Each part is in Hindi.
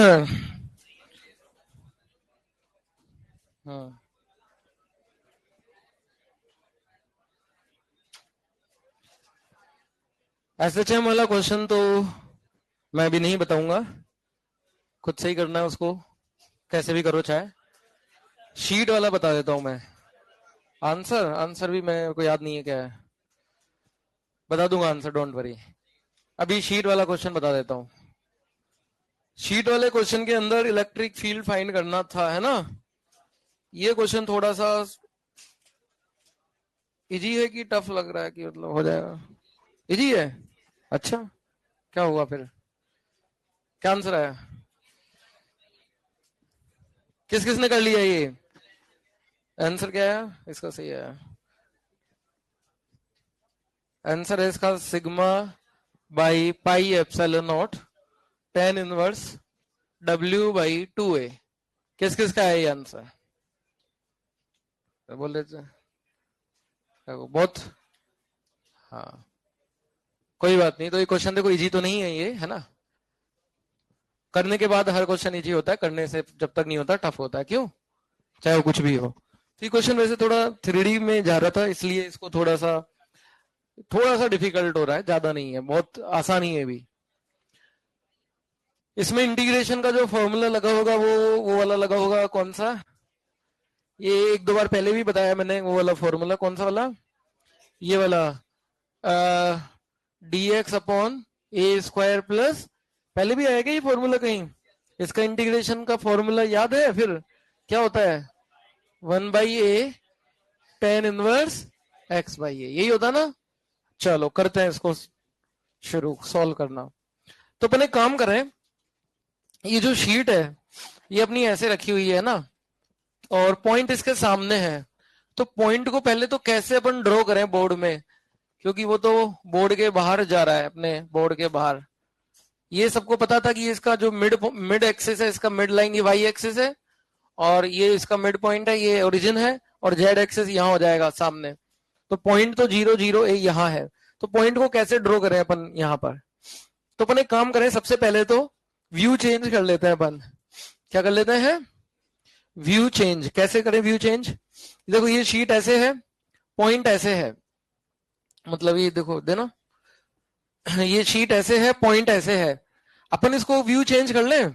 हाँ, एसएचएम वाला क्वेश्चन तो मैं भी नहीं बताऊंगा, खुद से ही करना है उसको, कैसे भी करो चाहे। शीट वाला बता देता हूं मैं। आंसर आंसर भी मेरे को याद नहीं है क्या है, बता दूंगा आंसर, डोंट वरी। अभी शीट वाला क्वेश्चन बता देता हूँ। शीट वाले क्वेश्चन के अंदर इलेक्ट्रिक फील्ड फाइंड करना था, है ना। ये क्वेश्चन थोड़ा सा इजी है कि टफ लग रहा है, कि मतलब हो जाएगा? इजी है। अच्छा, क्या हुआ फिर, क्या आंसर आया? किस किसने कर लिया ये? आंसर क्या है इसका? सही है, आंसर है इसका sigma by pi epsilon not tan inverse W by 2a। किस किस का है ये आंसर? तो बोल देते बहुत। हाँ, कोई बात नहीं। तो ये क्वेश्चन देखो इजी तो नहीं है ये, है ना। करने के बाद हर क्वेश्चन इजी होता है, करने से जब तक नहीं होता टफ होता है, क्यों, चाहे वो कुछ भी हो। तो ये क्वेश्चन वैसे थोड़ा 3D में जा रहा था, इसलिए इसको थोड़ा सा डिफिकल्ट हो रहा है, ज्यादा नहीं है, बहुत आसान ही है भी। इसमें इंटीग्रेशन का जो फॉर्मूला लगा होगा वो वाला लगा होगा, कौन सा? ये एक दो बार पहले भी बताया मैंने, वो वाला फॉर्मूला, कौन सा वाला? ये वाला, D x upon A square plus, पहले भी आएगा ये फॉर्मूला कहीं? इसका इंटीग्रेशन का फॉर्मूला याद है फिर? क्या होता है? 1/a tan inverse x by A, यही होता ना। चलो करते हैं इसको शुरू, सॉल्व करना। तो अपने काम करें, ये जो शीट है ये अपनी ऐसे रखी हुई है ना, और पॉइंट इसके सामने है। तो पॉइंट को पहले तो कैसे अपन ड्रॉ करें बोर्ड में, क्योंकि वो तो बोर्ड के बाहर जा रहा है, अपने बोर्ड के बाहर। ये सबको पता था कि इसका जो मिड मिड एक्सिस है, इसका मिड लाइन ये वाई एक्सिस है, और ये इसका मिड पॉइंट है, ये ओरिजिन है, और जेड एक्सिस यहाँ हो जाएगा सामने। तो पॉइंट तो 0 0 a यहाँ है। तो पॉइंट को कैसे ड्रॉ करें अपन यहाँ पर? तो अपन एक काम करें, सबसे पहले तो व्यू चेंज कर लेते हैं अपन। क्या कर लेते हैं? View change. कैसे करें व्यू चेंज? देखो ये शीट ऐसे है, पॉइंट ऐसे है, मतलब ये देखो देना, ये शीट ऐसे है, पॉइंट ऐसे है। अपन इसको व्यू चेंज कर लें,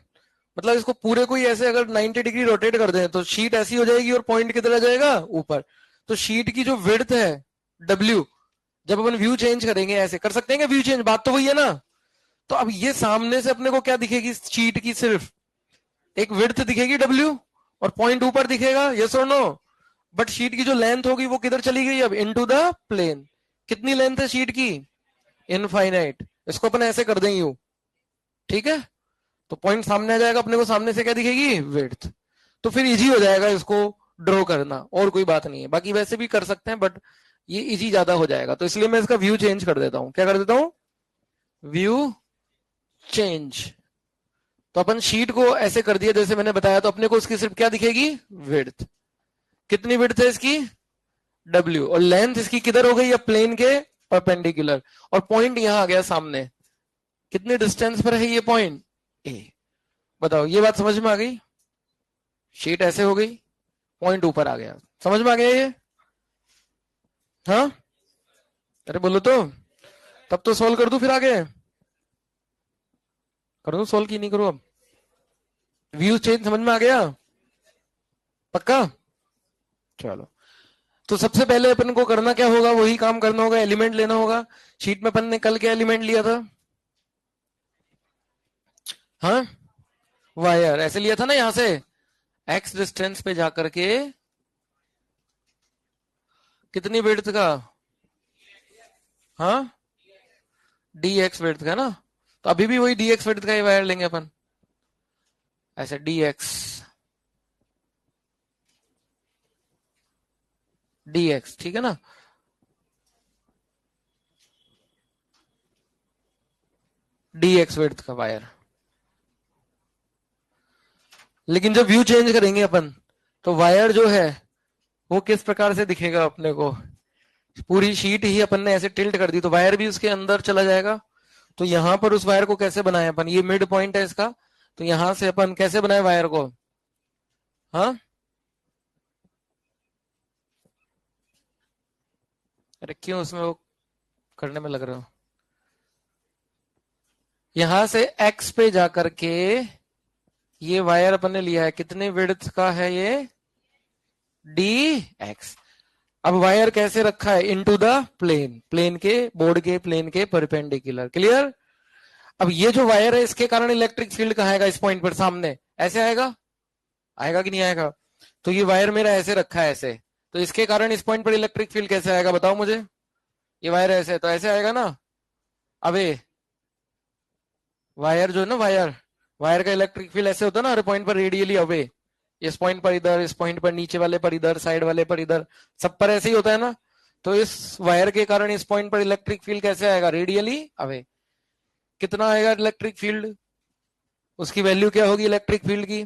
मतलब इसको पूरे को ही ऐसे अगर 90 डिग्री रोटेट कर दें तो शीट ऐसी हो जाएगी और पॉइंट किधर आ जाएगा? ऊपर। तो शीट की जो विड्थ है W, जब अपन व्यू चेंज करेंगे ऐसे कर सकते हैं, व्यू चेंज, बात तो वही है ना। तो अब ये सामने से अपने को क्या दिखेगी शीट की? सिर्फ एक विड्थ दिखेगी W, और पॉइंट ऊपर दिखेगा, यस और नो। बट शीट की जो लेंथ होगी वो किधर चली गई अब? Into the plane. कितनी लेंथ है शीट की? इनफाइनाइट। इसको अपन ऐसे कर देंगे, ठीक है। तो पॉइंट सामने आ जाएगा, अपने को सामने से क्या दिखेगी? विड्थ। तो फिर इजी हो जाएगा इसको ड्रॉ करना, और कोई बात नहीं है। बाकी वैसे भी कर सकते हैं, बट ये इजी ज्यादा हो जाएगा, तो इसलिए मैं इसका व्यू चेंज कर देता हूं। क्या कर देता हूं? View change. तो अपन शीट को ऐसे कर दिया जैसे मैंने बताया, तो अपने को उसकी सिर्फ क्या दिखेगी? विड्थ। कितनी विड्थ है इसकी? W। और लेंथ इसकी किधर हो गई? अब प्लेन के परपेंडिकुलर। और पॉइंट यहां आ गया सामने। कितने डिस्टेंस पर है ये पॉइंट? A। बताओ, ये बात समझ में आ गई? शीट ऐसे हो गई, पॉइंट ऊपर आ गया, समझ में आ गया ये? हाँ, अरे बोलो तो, तब तो सोल्व कर दूं फिर आगे। कर दूं सोल्व की नहीं करूं अब? व्यू चेंज समझ में आ गया? पक्का? चलो, तो सबसे पहले अपन को करना क्या होगा? वही काम करना होगा, एलिमेंट लेना होगा। शीट में अपन ने कल क्या एलिमेंट लिया था? हाँ, वायर। ऐसे लिया था ना, यहां से एक्स डिस्टेंस पे जाकर के, कितनी विड्थ का? हाँ, डी एक्स विड्थ का ना। तो अभी भी वही डी एक्स विड्थ का ही वायर लेंगे अपन, ऐसे डी एक्स, ठीक है ना। डी एक्स विड्थ का वायर। लेकिन जब व्यू चेंज करेंगे अपन, तो वायर जो है वो किस प्रकार से दिखेगा अपने को? पूरी शीट ही अपन ने ऐसे टिल्ट कर दी, तो वायर भी उसके अंदर चला जाएगा। तो यहां पर उस वायर को कैसे बनाए अपन? ये मिड पॉइंट है इसका, तो यहां से अपन कैसे बनाए वायर को? हाँ, अरे क्यों उसमें वो करने में लग रहे हो? यहां से एक्स पे जाकर के ये वायर अपन ने लिया है, कितने विड्थ का है ये? D x. अब वायर कैसे रखा है? इनटू द प्लेन, प्लेन के, बोर्ड के प्लेन के परपेंडिकुलर। क्लियर? अब ये जो वायर है इसके कारण इलेक्ट्रिक फील्ड कहाँ आएगा? इस पॉइंट पर सामने ऐसे आएगा, आएगा कि नहीं आएगा? तो ये वायर मेरा ऐसे रखा है ऐसे, तो इसके कारण इस पॉइंट पर इलेक्ट्रिक फील्ड कैसे आएगा बताओ मुझे? ये वायर ऐसे है तो ऐसे आएगा ना। अबे वायर जो है ना, वायर, वायर का इलेक्ट्रिक फील्ड ऐसे होता है ना हर पॉइंट पर रेडियली अवे। इस पॉइंट पर इधर, इस पॉइंट पर नीचे वाले पर इधर, साइड वाले पर इधर, सब पर ऐसे ही होता है ना। तो इस वायर के कारण इस पॉइंट पर इलेक्ट्रिक फील्ड कैसे आएगा? Radially away. कितना आएगा इलेक्ट्रिक फील्ड? उसकी वैल्यू क्या होगी इलेक्ट्रिक फील्ड की?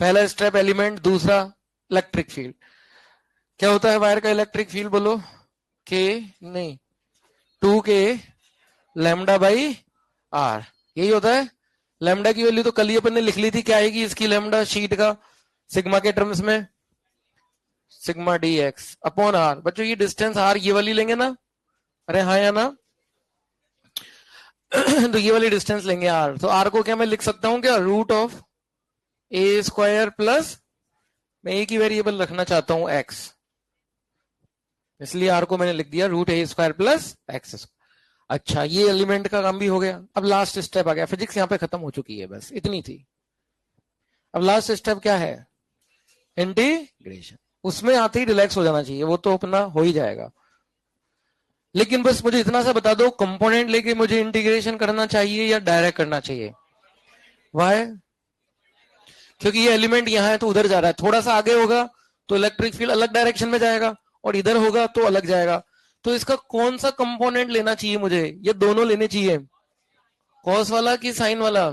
पहला स्टेप एलिमेंट, दूसरा इलेक्ट्रिक फील्ड। क्या होता है वायर का इलेक्ट्रिक फील्ड बोलो? के नहीं, 2k लैम्डा बाई आर, यही होता है। लैम्डा की वैल्यू तो कल ही अपन ने लिख ली थी, क्या आएगी इसकी लैम्डा शीट का सिग्मा के टर्म्स में? Sigma d x upon r. बच्चों ये डिस्टेंस आर ये वाली लेंगे ना? अरे हाँ या ना? तो ये वाली डिस्टेंस लेंगे आर, तो आर को क्या मैं लिख सकता हूं क्या? Root of a square plus, मैं एक ही वेरिएबल रखना चाहता हूं एक्स, इसलिए आर को मैंने लिख दिया root A square plus x. अच्छा, ये एलिमेंट का काम भी हो गया। अब लास्ट स्टेप आ गया, फिजिक्स यहाँ पे खत्म हो चुकी है, बस इतनी थी। अब लास्ट स्टेप क्या है? इंटीग्रेशन। उसमें आते ही रिलैक्स हो जाना चाहिए, वो तो अपना हो ही जाएगा। लेकिन बस मुझे इतना सा बता दो, कंपोनेंट लेके मुझे इंटीग्रेशन करना चाहिए या डायरेक्ट करना चाहिए? वाई? क्योंकि ये एलिमेंट यहाँ है तो उधर जा रहा है, थोड़ा सा आगे होगा तो इलेक्ट्रिक फील्ड अलग डायरेक्शन में जाएगा, और इधर होगा तो अलग जाएगा। तो इसका कौन सा कंपोनेंट लेना चाहिए मुझे? ये दोनों लेने चाहिए, कॉस वाला कि साइन वाला?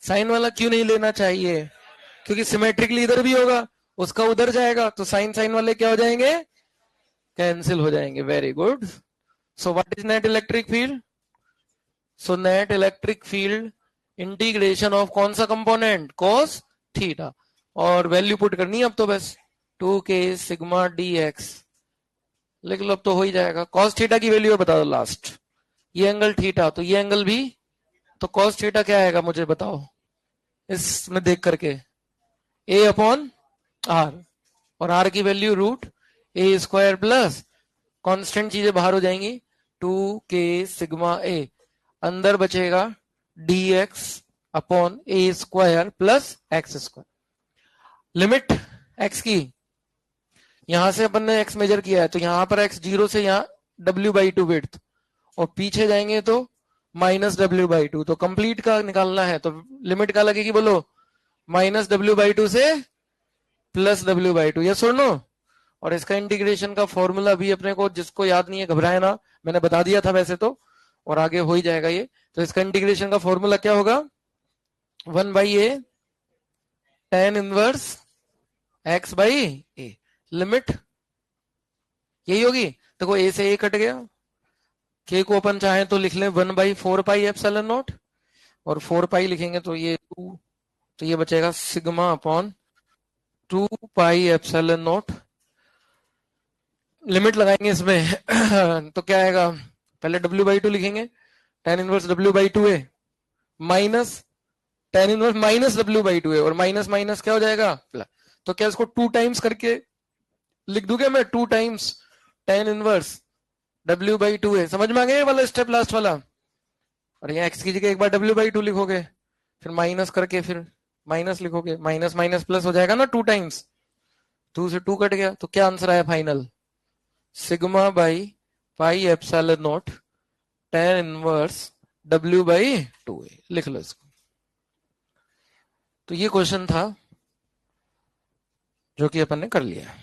साइन वाला क्यों नहीं लेना चाहिए? क्योंकि सिमेट्रिकली इधर भी होगा, उसका उधर जाएगा, तो साइन साइन वाले क्या हो जाएंगे? कैंसिल हो जाएंगे। Very good. So what is net electric field? So net electric field integration of कौन सा कंपोनेंट? Cos theta. और वैल्यू पुट करनी है अब तो बस, 2k सिग्मा डी एक्स लिख लो, अब तो हो ही जाएगा। कॉस थीटा की वैल्यू बता दो लास्ट। ये एंगल थीटा, तो ये एंगल भी, तो कॉस थीटा क्या आएगा मुझे बताओ इसमें देख करके? ए अपॉन आर, और आर की value root A square plus, constant चीजें बाहर हो जाएंगी, 2k सिग्मा ए, अंदर बचेगा D x upon A square plus X square. Limit X की, यहां से अपन ने एक्स मेजर किया है तो यहां पर एक्स जीरो से यहाँ w/2 विड्थ, और पीछे जाएंगे तो -w/2, तो कंप्लीट का निकालना है तो लिमिट क्या लगेगी बोलो? -w/2 से +w/2, यस और नो? और इसका इंटीग्रेशन का फॉर्मूला भी अपने को, जिसको याद नहीं है घबराए ना, मैंने बता दिया था वैसे तो, और आगे हो ही जाएगा ये। तो इसका इंटीग्रेशन का फॉर्मूला क्या होगा? 1/a tan inverse x by A, limit यही होगी। देखो a से a कट गया, k को अपन चाहें तो लिख लें 1/4πε0, और 4π लिखेंगे तो ये 2, तो ये बचेगा सिग्मा अपॉन 2πε0। लिमिट लगाएंगे इसमें तो क्या आएगा? पहले w/2 लिखेंगे, tan inverse w/2a minus tan inverse minus w/2a, और माइनस माइनस क्या हो जाएगा? प्लस। तो क्या इसको 2 टाइम्स करके लिख दूंगा मैं? 2 टाइम्स tan इनवर्स w/2a। समझ में आ गया ये वाला स्टेप लास्ट वाला? और यहाँ x की जगह एक बार w/2 लिखोगे, फिर माइनस करके फिर माइनस लिखोगे, माइनस माइनस प्लस हो जाएगा ना 2 टाइम्स। 2 से 2 कट गया, तो क्या आंसर आया final? Sigma by pi epsilon not tan inverse w/2a, लिख लो इसको। तो ये क्वेश्चन था जो कि अपन ने कर लिया।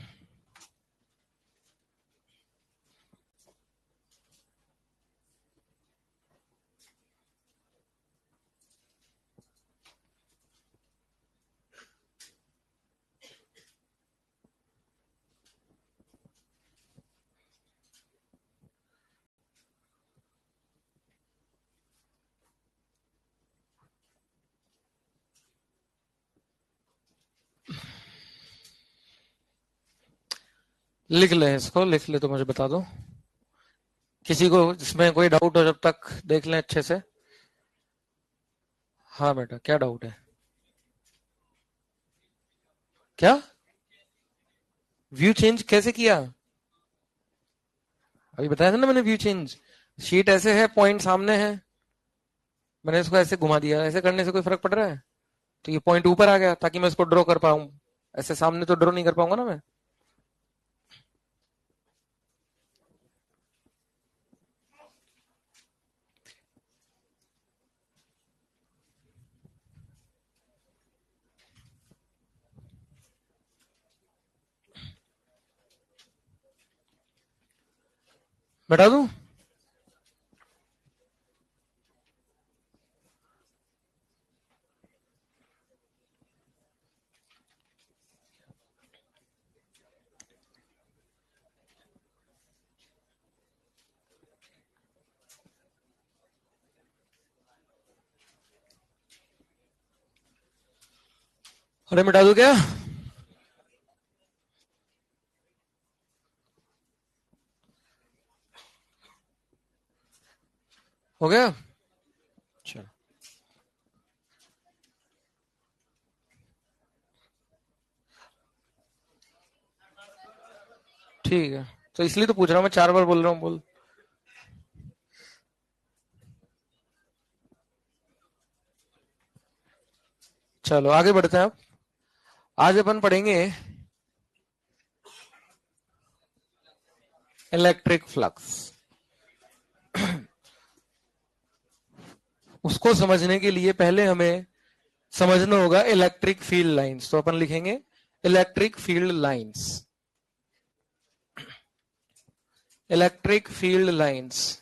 लिख ले इसको, लिख ले तो मुझे बता दो, किसी को इसमें कोई डाउट हो जब तक देख लें अच्छे से। हाँ बेटा, क्या डाउट है? क्या? व्यू चेंज कैसे किया? अभी बताया था ना मैंने, व्यू चेंज। शीट ऐसे है, पॉइंट सामने है, मैंने इसको ऐसे घुमा दिया, ऐसे करने से कोई फर्क पड़ रहा है? तो ये पॉइंट ऊपर आ गया ताकि मैं इसको ड्रॉ कर पाऊं, ऐसे सामने तो ड्रॉ नहीं कर पाऊंगा ना मैं। बता दूं? अरे मिटा दूं क्या? हो गया? चलो ठीक है, तो इसलिए तो पूछ रहा हूँ मैं, 4 बार बोल रहा हूँ, बोल। चलो आगे बढ़ते हैं अब। आज अपन पढ़ेंगे इलेक्ट्रिक फ्लक्स। उसको समझने के लिए पहले हमें समझना होगा इलेक्ट्रिक फील्ड लाइंस, तो अपन लिखेंगे electric field lines. Electric field lines.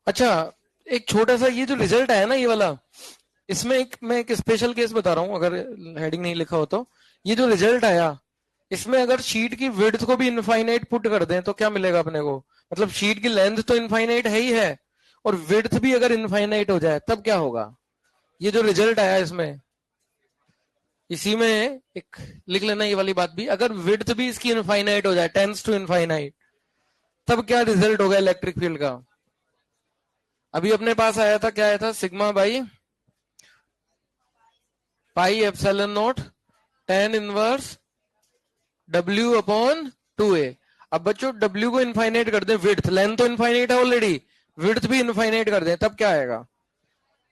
अच्छा, एक छोटा सा ये जो रिजल्ट आया ना ये वाला, इसमें मैं एक स्पेशल केस बता रहा हूं, अगर हेडिंग नहीं लिखा हो तो। ये जो रिजल्ट आया, इसमें अगर शीट की विड्थ को भी इनफाइनाइट पुट कर दें तो क्या मिलेगा अपने को? मतलब शीट की लेंथ तो इनफाइनाइट है ही है, और विड्थ भी अगर इनफाइनाइट हो जाए तब क्या होगा? ये जो रिजल्ट आया इसमें, इसी में एक लिख लेना ये वाली बात भी, अगर विड्थ भी इसकी इनफाइनाइट हो जाए, टेंस टू इनफाइनाइट, तब क्या रिजल्ट होगा इलेक्ट्रिक फील्ड का? अभी अपने पास आया था, क्या आया था? Sigma by pi epsilon not tan inverse W upon 2a। अब बच्चों डब्ल्यू को इनफाइनाइट कर दें, विड्थ, लेंथ तो इनफाइनाइट है ऑलरेडी, विड्थ भी इनफाइनाइट कर दें, तब क्या आएगा?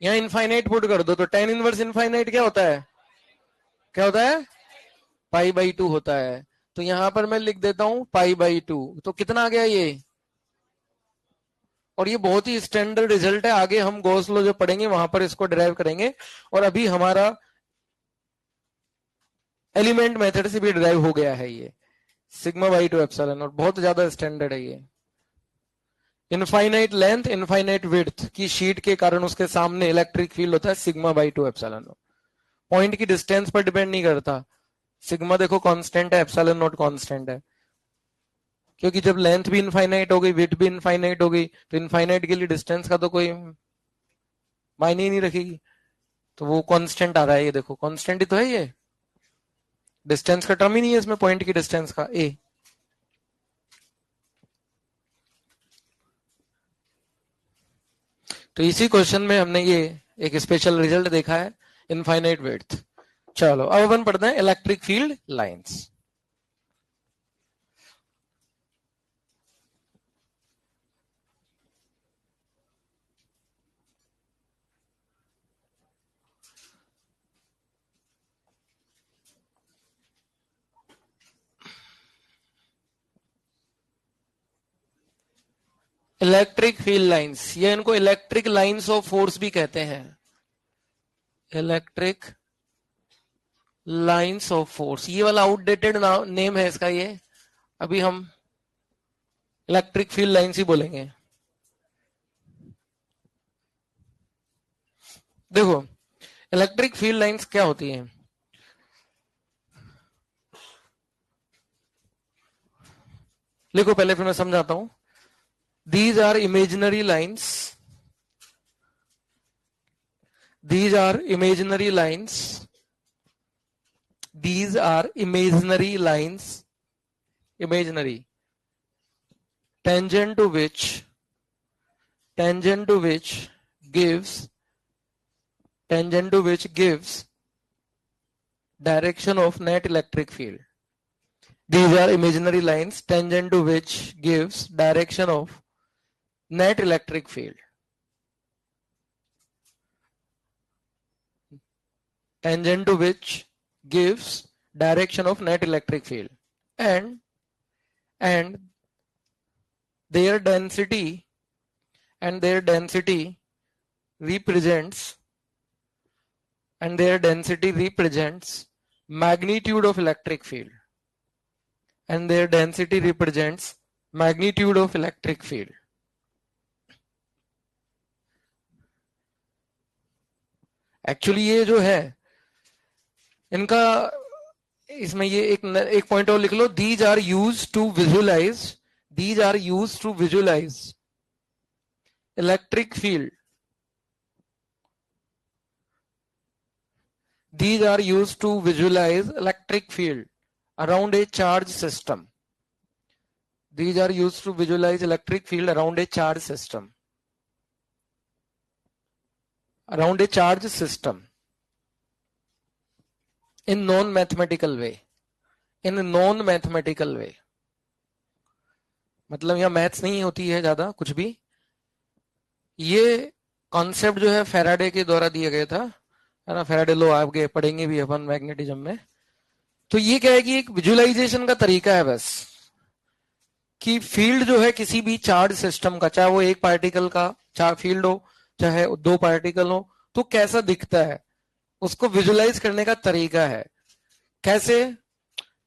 यहाँ इनफाइनाइट पुट कर दो तो टेन इनवर्स इनफाइनाइट क्या होता है? क्या होता है? पाई बाई 2 होता है। तो यहां पर मैं लिख देता हूं पाई बाई 2, तो कितना आ गया ये? और ये बहुत ही स्टैंडर्ड रिजल्ट है, आगे हम गॉस लॉ जो पढ़ेंगे वहां पर इसको डिराइव करेंगे, और अभी हमारा एलिमेंट मेथड से भी डिराइव हो गया है ये, सिग्मा बाई 2 एप्सिलॉन, और बहुत ज्यादा स्टैंडर्ड है ये। इनफाइनाइट लेंथ इनफाइनाइट विड्थ की शीट के कारण उसके सामने इलेक्ट्रिक फील्ड होता है सिग्मा बाई 2 एप्सिलॉन। पॉइंट की डिस्टेंस पर डिपेंड नहीं करता, सिग्मा देखो कांस्टेंट है, एप्सिलॉन नॉट कांस्टेंट है, क्योंकि जब लेंथ भी इनफाइनाइट हो गई, विड्थ भी इनफाइनाइट हो गई, तो इनफाइनाइट के लिए डिस्टेंस का तो कोई मायने ही नहीं रखेगी, तो वो कांस्टेंट आ रहा है, ये देखो कांस्टेंट ही तो है ये, डिस्टेंस का टर्म ही नहीं है इसमें, पॉइंट की डिस्टेंस का ए। तो इसी क्वेश्चन में हमने ये एक स्पेशल रिजल्ट देखा है, इनफाइनाइट विड्थ। चलो अब अपन पढ़ते हैं electric field lines. Electric field lines, ये इनको इलेक्ट्रिक लाइंस ऑफ फोर्स भी कहते हैं। इलेक्ट्रिक लाइंस ऑफ फोर्स, ये वाला आउटडेटेड नेम है इसका ये, अभी हम इलेक्ट्रिक फील्ड लाइंस ही बोलेंगे। देखो इलेक्ट्रिक फील्ड लाइंस क्या होती हैं, लिखो पहले फिर मैं समझाता हूं। These are imaginary lines, these are imaginary lines, these are imaginary lines, imaginary, tangent to which gives direction of net electric field. These are imaginary lines tangent to which gives direction of net electric field. Tangent to which gives direction of net electric field, and their density represents magnitude of electric field, and their density represents magnitude of electric field. Actually ये जो है इनका, इसमें ये एक पॉइंट और लिख लो, these are used to visualize electric field, these are used to visualize electric field around a charge system. These are used to visualize electric field around a charge system. Around a charge system. In non-mathematical way. In a non-mathematical way. मतलब यहाँ मैथ्स नहीं होती है ज्यादा कुछ भी। ये कॉन्सेप्ट जो है फैराडे के द्वारा दिया गया था, है ना, फैराडे लॉ आगे पढ़ेंगे भी अपन मैग्नेटिज्म में। तो ये क्या है कि एक विजुअलाइजेशन का तरीका है बस, कि फील्ड जो है किसी भी चार्ज सिस्टम का, चाहे वो एक पार्टिकल का फील्ड हो चाहे दो पार्टिकल हो, तो कैसा दिखता है उसको विजुअलाइज करने का तरीका है। कैसे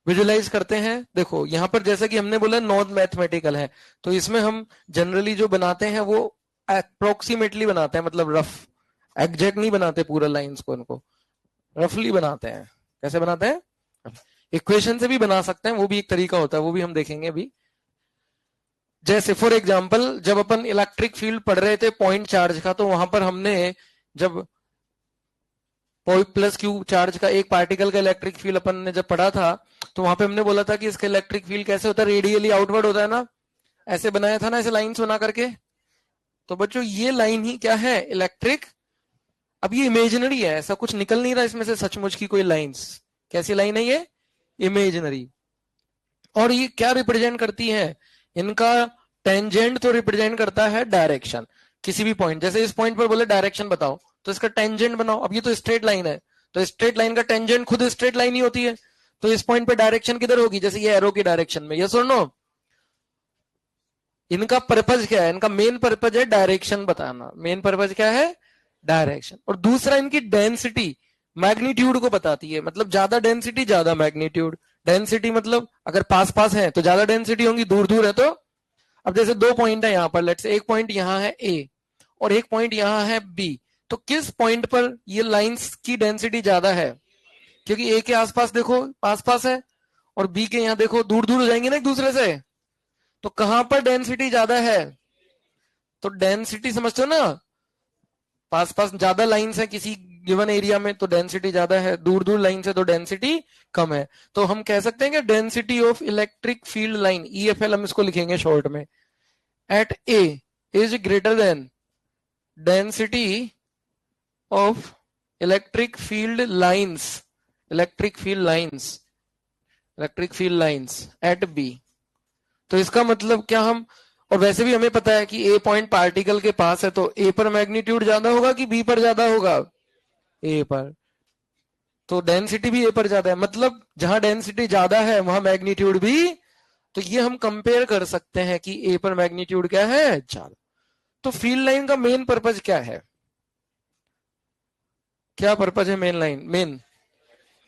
विजुअलाइज करते हैं, देखो यहां पर जैसा कि हमने बोला नॉन मैथमेटिकल है, तो इसमें हम जनरली जो बनाते हैं वो अप्रोक्सीमेटली बनाते हैं, मतलब रफ, एग्जैक्ट नहीं बनाते पूरा लाइंस को, इनको रफली बनाते हैं। कैसे बनाते हैं, इक्वेशन से भी बना सकते हैं, वो भी एक तरीका होता है, वो भी हम देखेंगे अभी। जैसे फॉर एग्जांपल जब अपन इलेक्ट्रिक फील्ड पढ़ रहे थे पॉइंट चार्ज का, तो वहां पर हमने जब प्लस क्यू चार्ज का एक पार्टिकल का इलेक्ट्रिक फील्ड अपन ने जब पढ़ा था, तो वहां पे हमने बोला था कि इसका इलेक्ट्रिक फील्ड कैसे होता है, रेडियली आउटवर्ड होता है ना, ऐसे बनाया था ना, ऐसे लाइंस बना करके। तो बच्चों ये लाइन ही क्या है, इलेक्ट्रिक। अब ये इमेजिनरी है, ऐसा कुछ निकल नहीं रहा इसमें से सचमुच की कोई लाइंस। कैसी लाइन है ये, इमेजिनरी। और ये क्या रिप्रेजेंट करती है, इनका टेंजेंट तो रिप्रेजेंट करता है डायरेक्शन, किसी भी पॉइंट। जैसे इस पॉइंट पर बोले डायरेक्शन बताओ, तो इसका टेंजेंट बनाओ। अब ये तो स्ट्रेट लाइन है, तो स्ट्रेट लाइन का टेंजेंट खुद स्ट्रेट लाइन ही होती है, तो इस पॉइंट पे डायरेक्शन किधर होगी, जैसे ये एरो की डायरेक्शन में। यस और नो, इनका पर्पज क्या है, इनका मेन पर्पज है डायरेक्शन बताना। मेन पर्पज क्या है, डायरेक्शन। और दूसरा इनकी डेंसिटी मैग्नीट्यूड को बताती है, मतलब ज्यादा डेंसिटी ज्यादा मैग्नीट्यूड। डेंसिटी मतलब अगर पास पास है तो ज्यादा डेंसिटी होगी, दूर दूर है तो। अब जैसे दो पॉइंट है यहाँ पर, लेट्स से एक पॉइंट यहाँ है ए और एक पॉइंट यहाँ है बी, तो किस पॉइंट पर ये लाइंस की डेंसिटी ज्यादा है, क्योंकि ए के आसपास देखो पास पास है और बी के यहाँ देखो दूर दूर हो जाएंगे ना एक दूसरे से, तो कहां पर डेंसिटी ज्यादा है, तो डेंसिटी समझते हो ना, पास पास ज्यादा लाइंस है किसी गिवन एरिया में तो डेंसिटी ज्यादा है, दूर दूर लाइन से तो डेंसिटी कम है। तो हम कह सकते हैं कि density of electric field line, EFL हम इसको लिखेंगे शॉर्ट में, at A is greater than density of electric field lines at B. तो इसका मतलब क्या, हम, और वैसे भी हमें पता है कि ए पॉइंट पार्टिकल के पास है, तो ए पर मैग्नीट्यूड ज्यादा होगा कि बी पर ज्यादा होगा, ए पर। तो डेंसिटी भी ए पर ज्यादा है, मतलब जहां डेंसिटी ज्यादा है वहां मैग्नीट्यूड भी। तो ये हम कंपेयर कर सकते हैं कि ए पर मैग्नीट्यूड क्या है, ज्यादा। तो फील्ड लाइन का मेन पर्पज क्या है, क्या पर्पज है मेन लाइन? मेन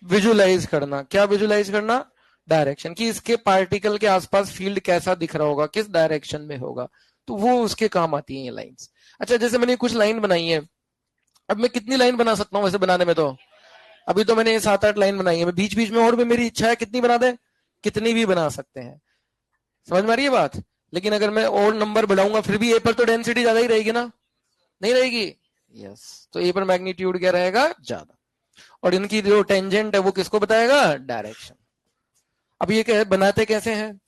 विजुलाइज करना। क्या विजुलाइज करना? डायरेक्शन, कि इसके पार्टिकल के आसपास फील्ड कैसा दिख रहा होगा, किस डायरेक्शन में होगा, तो वो उसके काम आती है ये लाइंस। अच्छा, जैसे मैंने कुछ लाइन बनाई है, अब मैं कितनी लाइन बना सकता हूँ वैसे बनाने में? तो अभी तो मैंने 7-8 लाइन बनाई है, मैं बीच बीच में और भी मेरी इच्छा है कितनी बना दे, कितनी भी बना सकते हैं। समझ में आ रही है बात? लेकिन अगर मैं और नंबर बढ़ाऊंगा फिर भी ए पर तो डेंसिटी ज्यादा ही रहेगी ना, नहीं रहेगी? यस, तो ए पर मैग्नीट्यूड क्या रहेगा? ज्यादा। और इनकी जो टेंजेंट है वो किसको बताएगा? डायरेक्शन। अब ये क्या है, बनाते कैसे हैं?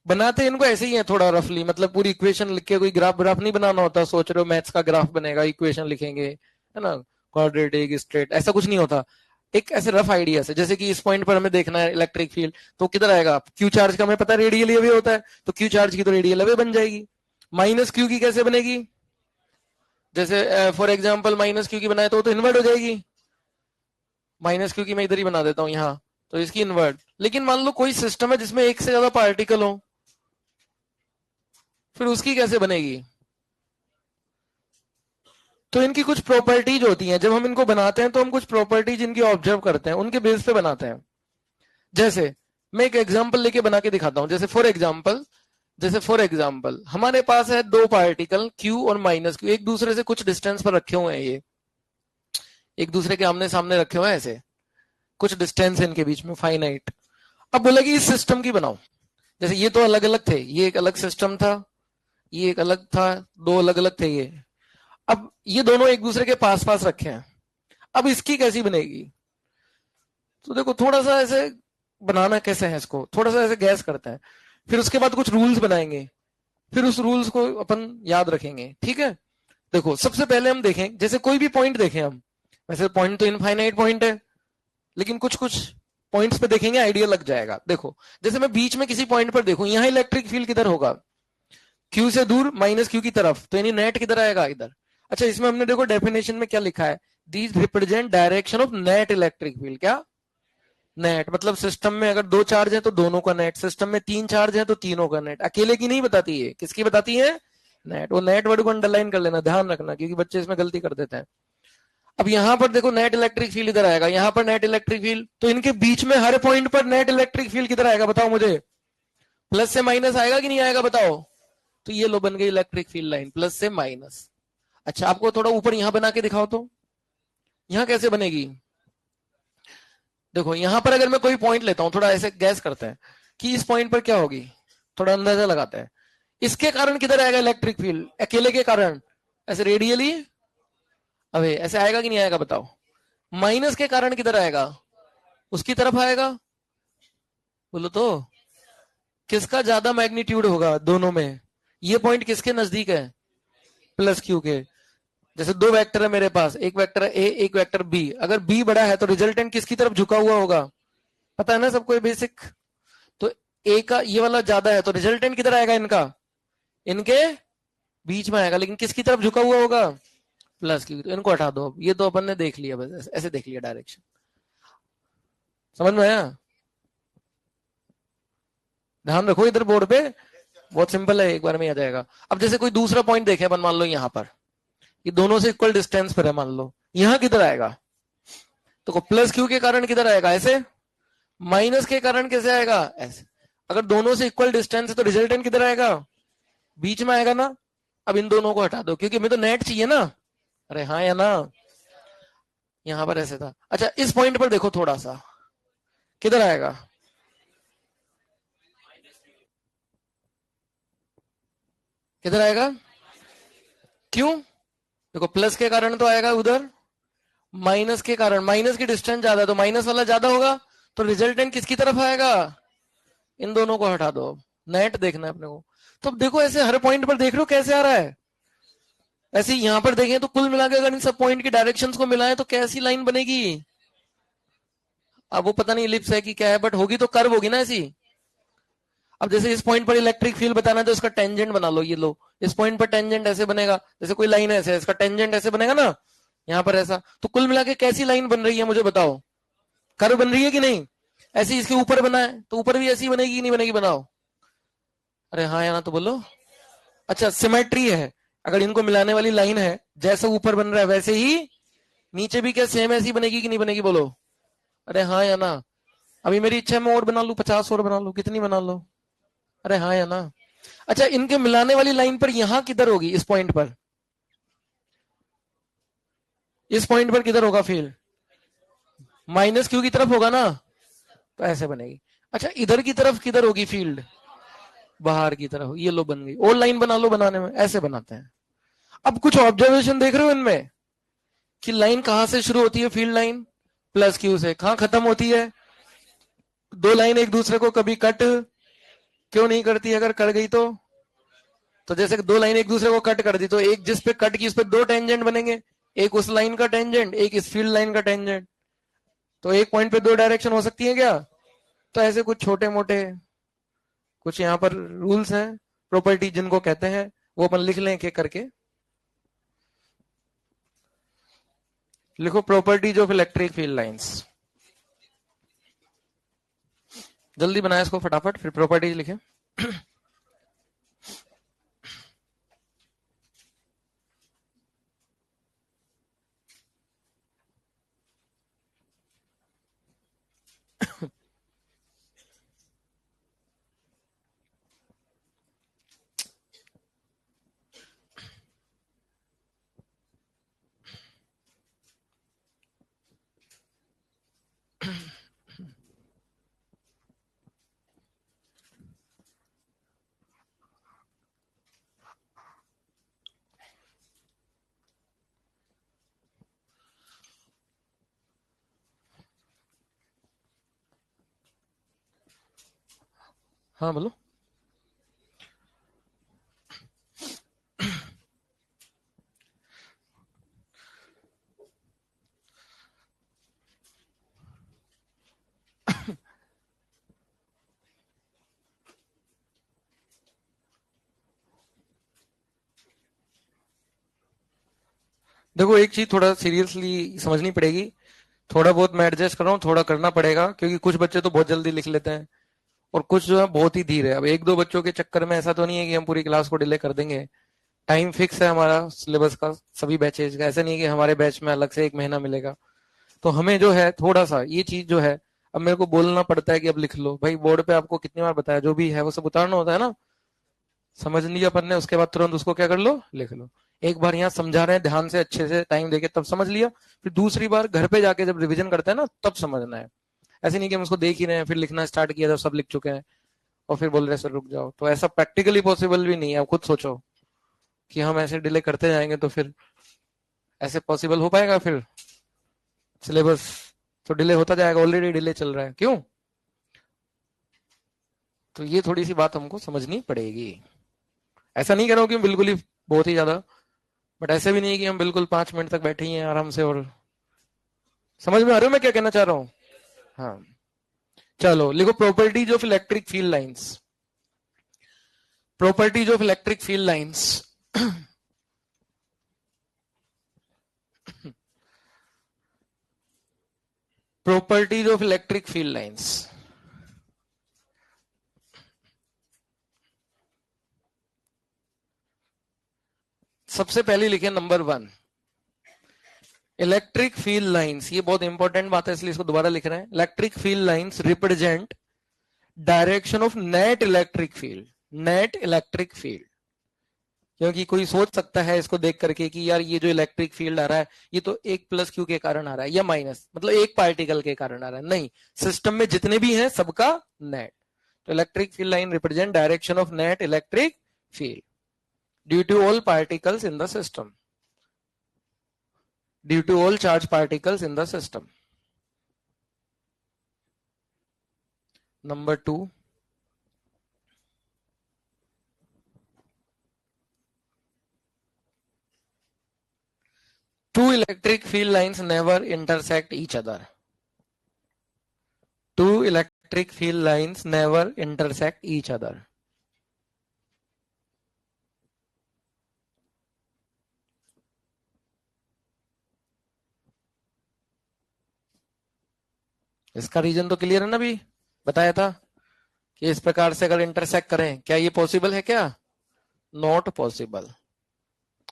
बनाते इनको ऐसे ही है थोड़ा रफली, मतलब पूरी इक्वेशन लिख के कोई ग्राफ ग्राफ नहीं बनाना होता। सोच रहे हो मैथ्स का ग्राफ बनेगा, इक्वेशन लिखेंगे, है ना, क्वाड्रेटिक स्ट्रेट, ऐसा कुछ नहीं होता। एक ऐसे रफ आइडिया से, जैसे कि इस पॉइंट पर हमें देखना है इलेक्ट्रिक फील्ड, तो किधर आएगा? क्यू चार्ज का हमें पता है रेडियल अवे होता है, तो क्यू चार्ज की तो रेडियल अवे बन जाएगी। माइनस क्यू की कैसे बनेगी? जैसे फॉर एग्जाम्पल माइनस क्यू की बनाए तो इन्वर्ट हो जाएगी। माइनस क्यू की मैं इधर ही बना देता हूं यहाँ, तो इसकी इन्वर्ट। लेकिन मान लो कोई सिस्टम है जिसमें एक से ज्यादा पार्टिकल हो, फिर उसकी कैसे बनेगी? तो इनकी कुछ प्रॉपर्टीज होती हैं, जब हम इनको बनाते हैं तो हम कुछ प्रॉपर्टीज इनकी ऑब्जर्व करते हैं, उनके बेस पे बनाते हैं। जैसे मैं एक एग्जांपल लेके बना के दिखाता हूं। जैसे फॉर एग्जांपल हमारे पास है दो पार्टिकल Q और माइनस Q, एक दूसरे से कुछ डिस्टेंस पर रखे हुए हैं, ये एक दूसरे के आमने सामने रखे हुए हैं, ऐसे कुछ डिस्टेंस है इनके बीच में, फाइनाइट। अब बोला कि इस सिस्टम की बनाओ। जैसे ये तो अलग अलग थे, ये एक अलग सिस्टम था, ये एक अलग था, दो अलग अलग थे ये। अब ये दोनों एक दूसरे के पास पास रखे हैं, अब इसकी कैसी बनेगी? तो देखो थोड़ा सा ऐसे बनाना कैसे है इसको, थोड़ा सा ऐसे गैस करते हैं, फिर उसके बाद कुछ रूल्स बनाएंगे, फिर उस रूल्स को अपन याद रखेंगे, ठीक है? देखो सबसे पहले हम देखें, जैसे कोई भी पॉइंट देखें हम, वैसे पॉइंट तो इनफाइनाइट पॉइंट है, लेकिन कुछ कुछ पॉइंट्स पे देखेंगे आइडिया लग जाएगा। देखो जैसे मैं बीच में किसी पॉइंट पर देखूं, यहाँ इलेक्ट्रिक फील्ड किधर होगा? क्यू से दूर माइनस क्यू की तरफ, तो यानी नेट किधर आएगा? इधर। अच्छा, इसमें हमने देखो डेफिनेशन में क्या लिखा है, these represent direction of net electric field. क्या? नेट मतलब सिस्टम में अगर दो चार्ज है तो दोनों का नेट, सिस्टम में तीन चार्ज है तो तीनों का नेट। अकेले की नहीं बताती है, किसकी बताती है? नेट। वो नेट वर्ड को अंडरलाइन कर लेना, ध्यान रखना, क्योंकि बच्चे इसमें गलती कर देते हैं। अब यहां पर देखो नेट इलेक्ट्रिक फील्ड इधर आएगा, यहां पर नेट इलेक्ट्रिक फील्ड, तो इनके बीच में हर पॉइंट पर नेट इलेक्ट्रिक फील्ड किधर आएगा बताओ मुझे? प्लस से माइनस आएगा कि नहीं आएगा बताओ? तो ये लो बन गई इलेक्ट्रिक फील्ड लाइन, प्लस से माइनस। अच्छा, आपको थोड़ा ऊपर यहां बना के दिखाओ तो, यहां कैसे बनेगी? देखो यहां पर अगर मैं कोई पॉइंट लेता हूं, थोड़ा ऐसे गैस करते हैं कि इस पॉइंट पर क्या होगी, थोड़ा अंदाजा लगाते हैं। इसके कारण किधर आएगा इलेक्ट्रिक फील्ड? अकेले के कारण ऐसे रेडियली अबे ऐसे आएगा कि नहीं आएगा बताओ? माइनस के कारण किधर आएगा? उसकी तरफ आएगा। बोलो तो, किसका ज्यादा मैग्नीट्यूड होगा दोनों में? ये पॉइंट किसके नजदीक है? प्लस क्यू के। जैसे दो वेक्टर है मेरे पास, एक वेक्टर ए एक वेक्टर बी, अगर बी बड़ा है तो रिजल्टेंट किसकी तरफ झुका हुआ होगा? पता है ना सबको ये बेसिक। तो ए का ये वाला ज्यादा है तो रिजल्टेंट किधर आएगा? इनका, इनके बीच में आएगा, लेकिन किसकी तरफ झुका हुआ होगा? Plus Q. तो इनको हटा दो, ये तो अपन ने देख लिया, बस ऐसे देख लिया डायरेक्शन। समझ में आया? ध्यान रखो इधर बोर्ड पे, बहुत सिंपल है, एक बार में आ जाएगा। अब जैसे कोई दूसरा पॉइंट देखे अपन, मान लो यहाँ पर, ये दोनों से इक्वल डिस्टेंस पर है, मान लो यहां किधर आएगा? तो प्लस क्यू के कारण किधर आएगा? ऐसे। माइनस के कारण कैसे आएगा? ऐसे। अगर दोनों से इक्वल डिस्टेंस है तो रिजल्टेंट किधर आएगा? बीच में आएगा ना। अब इन दोनों को हटा दो, क्योंकि हमें तो नेट चाहिए ना। अरे हाँ या ना? यहां पर ऐसे था। अच्छा, इस पॉइंट पर देखो थोड़ा सा, किधर आएगा? किधर आएगा? क्यों? देखो प्लस के कारण तो आएगा उधर, माइनस के कारण, माइनस की डिस्टेंस ज्यादा है तो माइनस वाला ज्यादा होगा, तो रिजल्टेंट किसकी तरफ आएगा? इन दोनों को हटा दो, नेट देखना है अपने को। तो देखो ऐसे हर पॉइंट पर देख रहे हो कैसे आ रहा है? ऐसे यहां पर देखें तो कुल मिलाकर अगर इन सब पॉइंट की डायरेक्शंस को मिलाएं तो कैसी लाइन बनेगी? अब वो पता नहीं इलिप्स है कि क्या है, बट होगी तो कर्व होगी ना ऐसी। अब जैसे इस पॉइंट पर इलेक्ट्रिक फील्ड बताना है तो इसका टेंजेंट बना लो, ये लो, इस पॉइंट पर टेंजेंट ऐसे बनेगा, जैसे कोई लाइन ऐसे, इसका टेंजेंट ऐसे बनेगा ना, यहाँ पर ऐसा। तो कुल मिला के कैसी लाइन बन रही है मुझे बताओ? कर्व बन रही है कि नहीं? ऐसी इसके ऊपर बना है तो ऊपर भी ऐसी बनेगी कि नहीं बनेगी? बनाओ। अरे हाँ या ना तो बोलो। अच्छा, सिमेट्री है, अगर इनको मिलाने वाली लाइन है, जैसा ऊपर बन रहा है वैसे ही नीचे भी क्या सेम ऐसी बनेगी कि नहीं बनेगी, बोलो। अरे हाँ या ना। अभी मेरी इच्छा है मैं और बना लू, 50 और बना लू, कितनी बना लो। अरे हाँ या ना। अच्छा, इनके मिलाने वाली लाइन पर यहां किधर होगी, इस पॉइंट पर, इस पॉइंट पर किधर होगा फील्ड? माइनस क्यू की तरफ होगा ना, तो ऐसे बनेगी। अच्छा, इधर की तरफ किधर होगी फील्ड? बाहर की तरफ। ये लो बन गई। और लाइन बना लो, बनाने में ऐसे बनाते हैं। अब कुछ ऑब्जर्वेशन देख रहे हो इनमें कि लाइन कहां से शुरू होती है, फील्ड लाइन प्लस क्यू से, कहां खत्म होती है? दो लाइन एक दूसरे को कभी कट क्यों नहीं करती? अगर कर गई तो जैसे दो लाइन एक दूसरे को कट कर दी, तो एक जिस पे कट की उस पे दो टेंजेंट बनेंगे, एक उस लाइन का टेंजेंट, एक इस फील्ड लाइन का टेंजेंट। तो एक पॉइंट पे दो डायरेक्शन हो सकती है क्या? तो ऐसे कुछ छोटे मोटे कुछ यहाँ पर रूल्स हैं, प्रॉपर्टी जिनको कहते हैं, वो अपन लिख लें एक एक करके। लिखो properties of electric field lines. जल्दी बनाए इसको फटाफट, फिर प्रॉपर्टीज लिखे। हाँ बोलो। देखो एक चीज थोड़ा सीरियसली समझनी पड़ेगी। थोड़ा बहुत मैं एडजस्ट कर रहा हूँ, थोड़ा करना पड़ेगा, क्योंकि कुछ बच्चे तो बहुत जल्दी लिख लेते हैं और कुछ जो है बहुत ही धीरे। अब एक दो बच्चों के चक्कर में ऐसा तो नहीं है कि हम पूरी क्लास को डिले कर देंगे। टाइम फिक्स है हमारा सिलेबस का, सभी बैचेज का। ऐसा नहीं है कि हमारे बैच में अलग से एक महीना मिलेगा। तो हमें जो है थोड़ा सा ये चीज जो है, अब मेरे को बोलना पड़ता है कि अब लिख लो भाई। बोर्ड पे आपको कितनी बार बताया, जो भी है वो सब उतारना होता है ना। समझ लिया अपन ने, उसके बाद तुरंत उसको क्या कर लो, लिख लो। एक बार यहाँ समझा रहे हैं ध्यान से, अच्छे से टाइम देके, तब समझ लिया। फिर दूसरी बार घर पे जाके जब रिवीजन करते हैं ना, तब समझना है। ऐसे नहीं कि हम उसको देख ही रहे हैं, फिर लिखना स्टार्ट किया जब सब लिख चुके हैं और फिर बोल रहे सर रुक जाओ। तो ऐसा प्रैक्टिकली पॉसिबल भी नहीं है। आप खुद सोचो कि हम ऐसे डिले करते जाएंगे तो फिर ऐसे पॉसिबल हो पाएगा? फिर सिलेबस तो डिले होता जाएगा, ऑलरेडी डिले चल रहा है। क्यों? तो ये थोड़ी सी बात हमको समझनी पड़ेगी। ऐसा नहीं कह रहा हूं कि बिल्कुल ही बहुत ही ज्यादा, बट ऐसे भी नहीं है कि हम बिल्कुल 5 मिनट तक बैठे ही हैं आराम से। और समझ में आ रहा हूं मैं क्या कहना चाह रहा हूं? हाँ, चलो लिखो properties of electric field lines. Properties of electric field lines. Properties of electric field lines. सबसे पहले लिखे नंबर 1, इलेक्ट्रिक फील्ड लाइंस। ये बहुत इंपॉर्टेंट बात है, इसलिए इसको दोबारा लिख रहे हैं। Electric field lines represent direction of net electric field. Net electric field, क्योंकि कोई सोच सकता है इसको देख करके कि यार ये जो इलेक्ट्रिक फील्ड आ रहा है ये तो एक प्लस क्यू के कारण आ रहा है, या माइनस मतलब एक पार्टिकल के कारण आ रहा है। नहीं, सिस्टम में जितने भी हैं सबका नेट। तो electric field line represent direction of net electric field due to all particles in the system, due to all charge particles in the system. Number 2, two electric field lines never intersect each other. Two electric field lines never intersect each other. इसका रीजन तो क्लियर है ना, भी बताया था कि इस प्रकार से अगर इंटरसेक्ट करें, क्या ये पॉसिबल है? क्या नॉट पॉसिबल।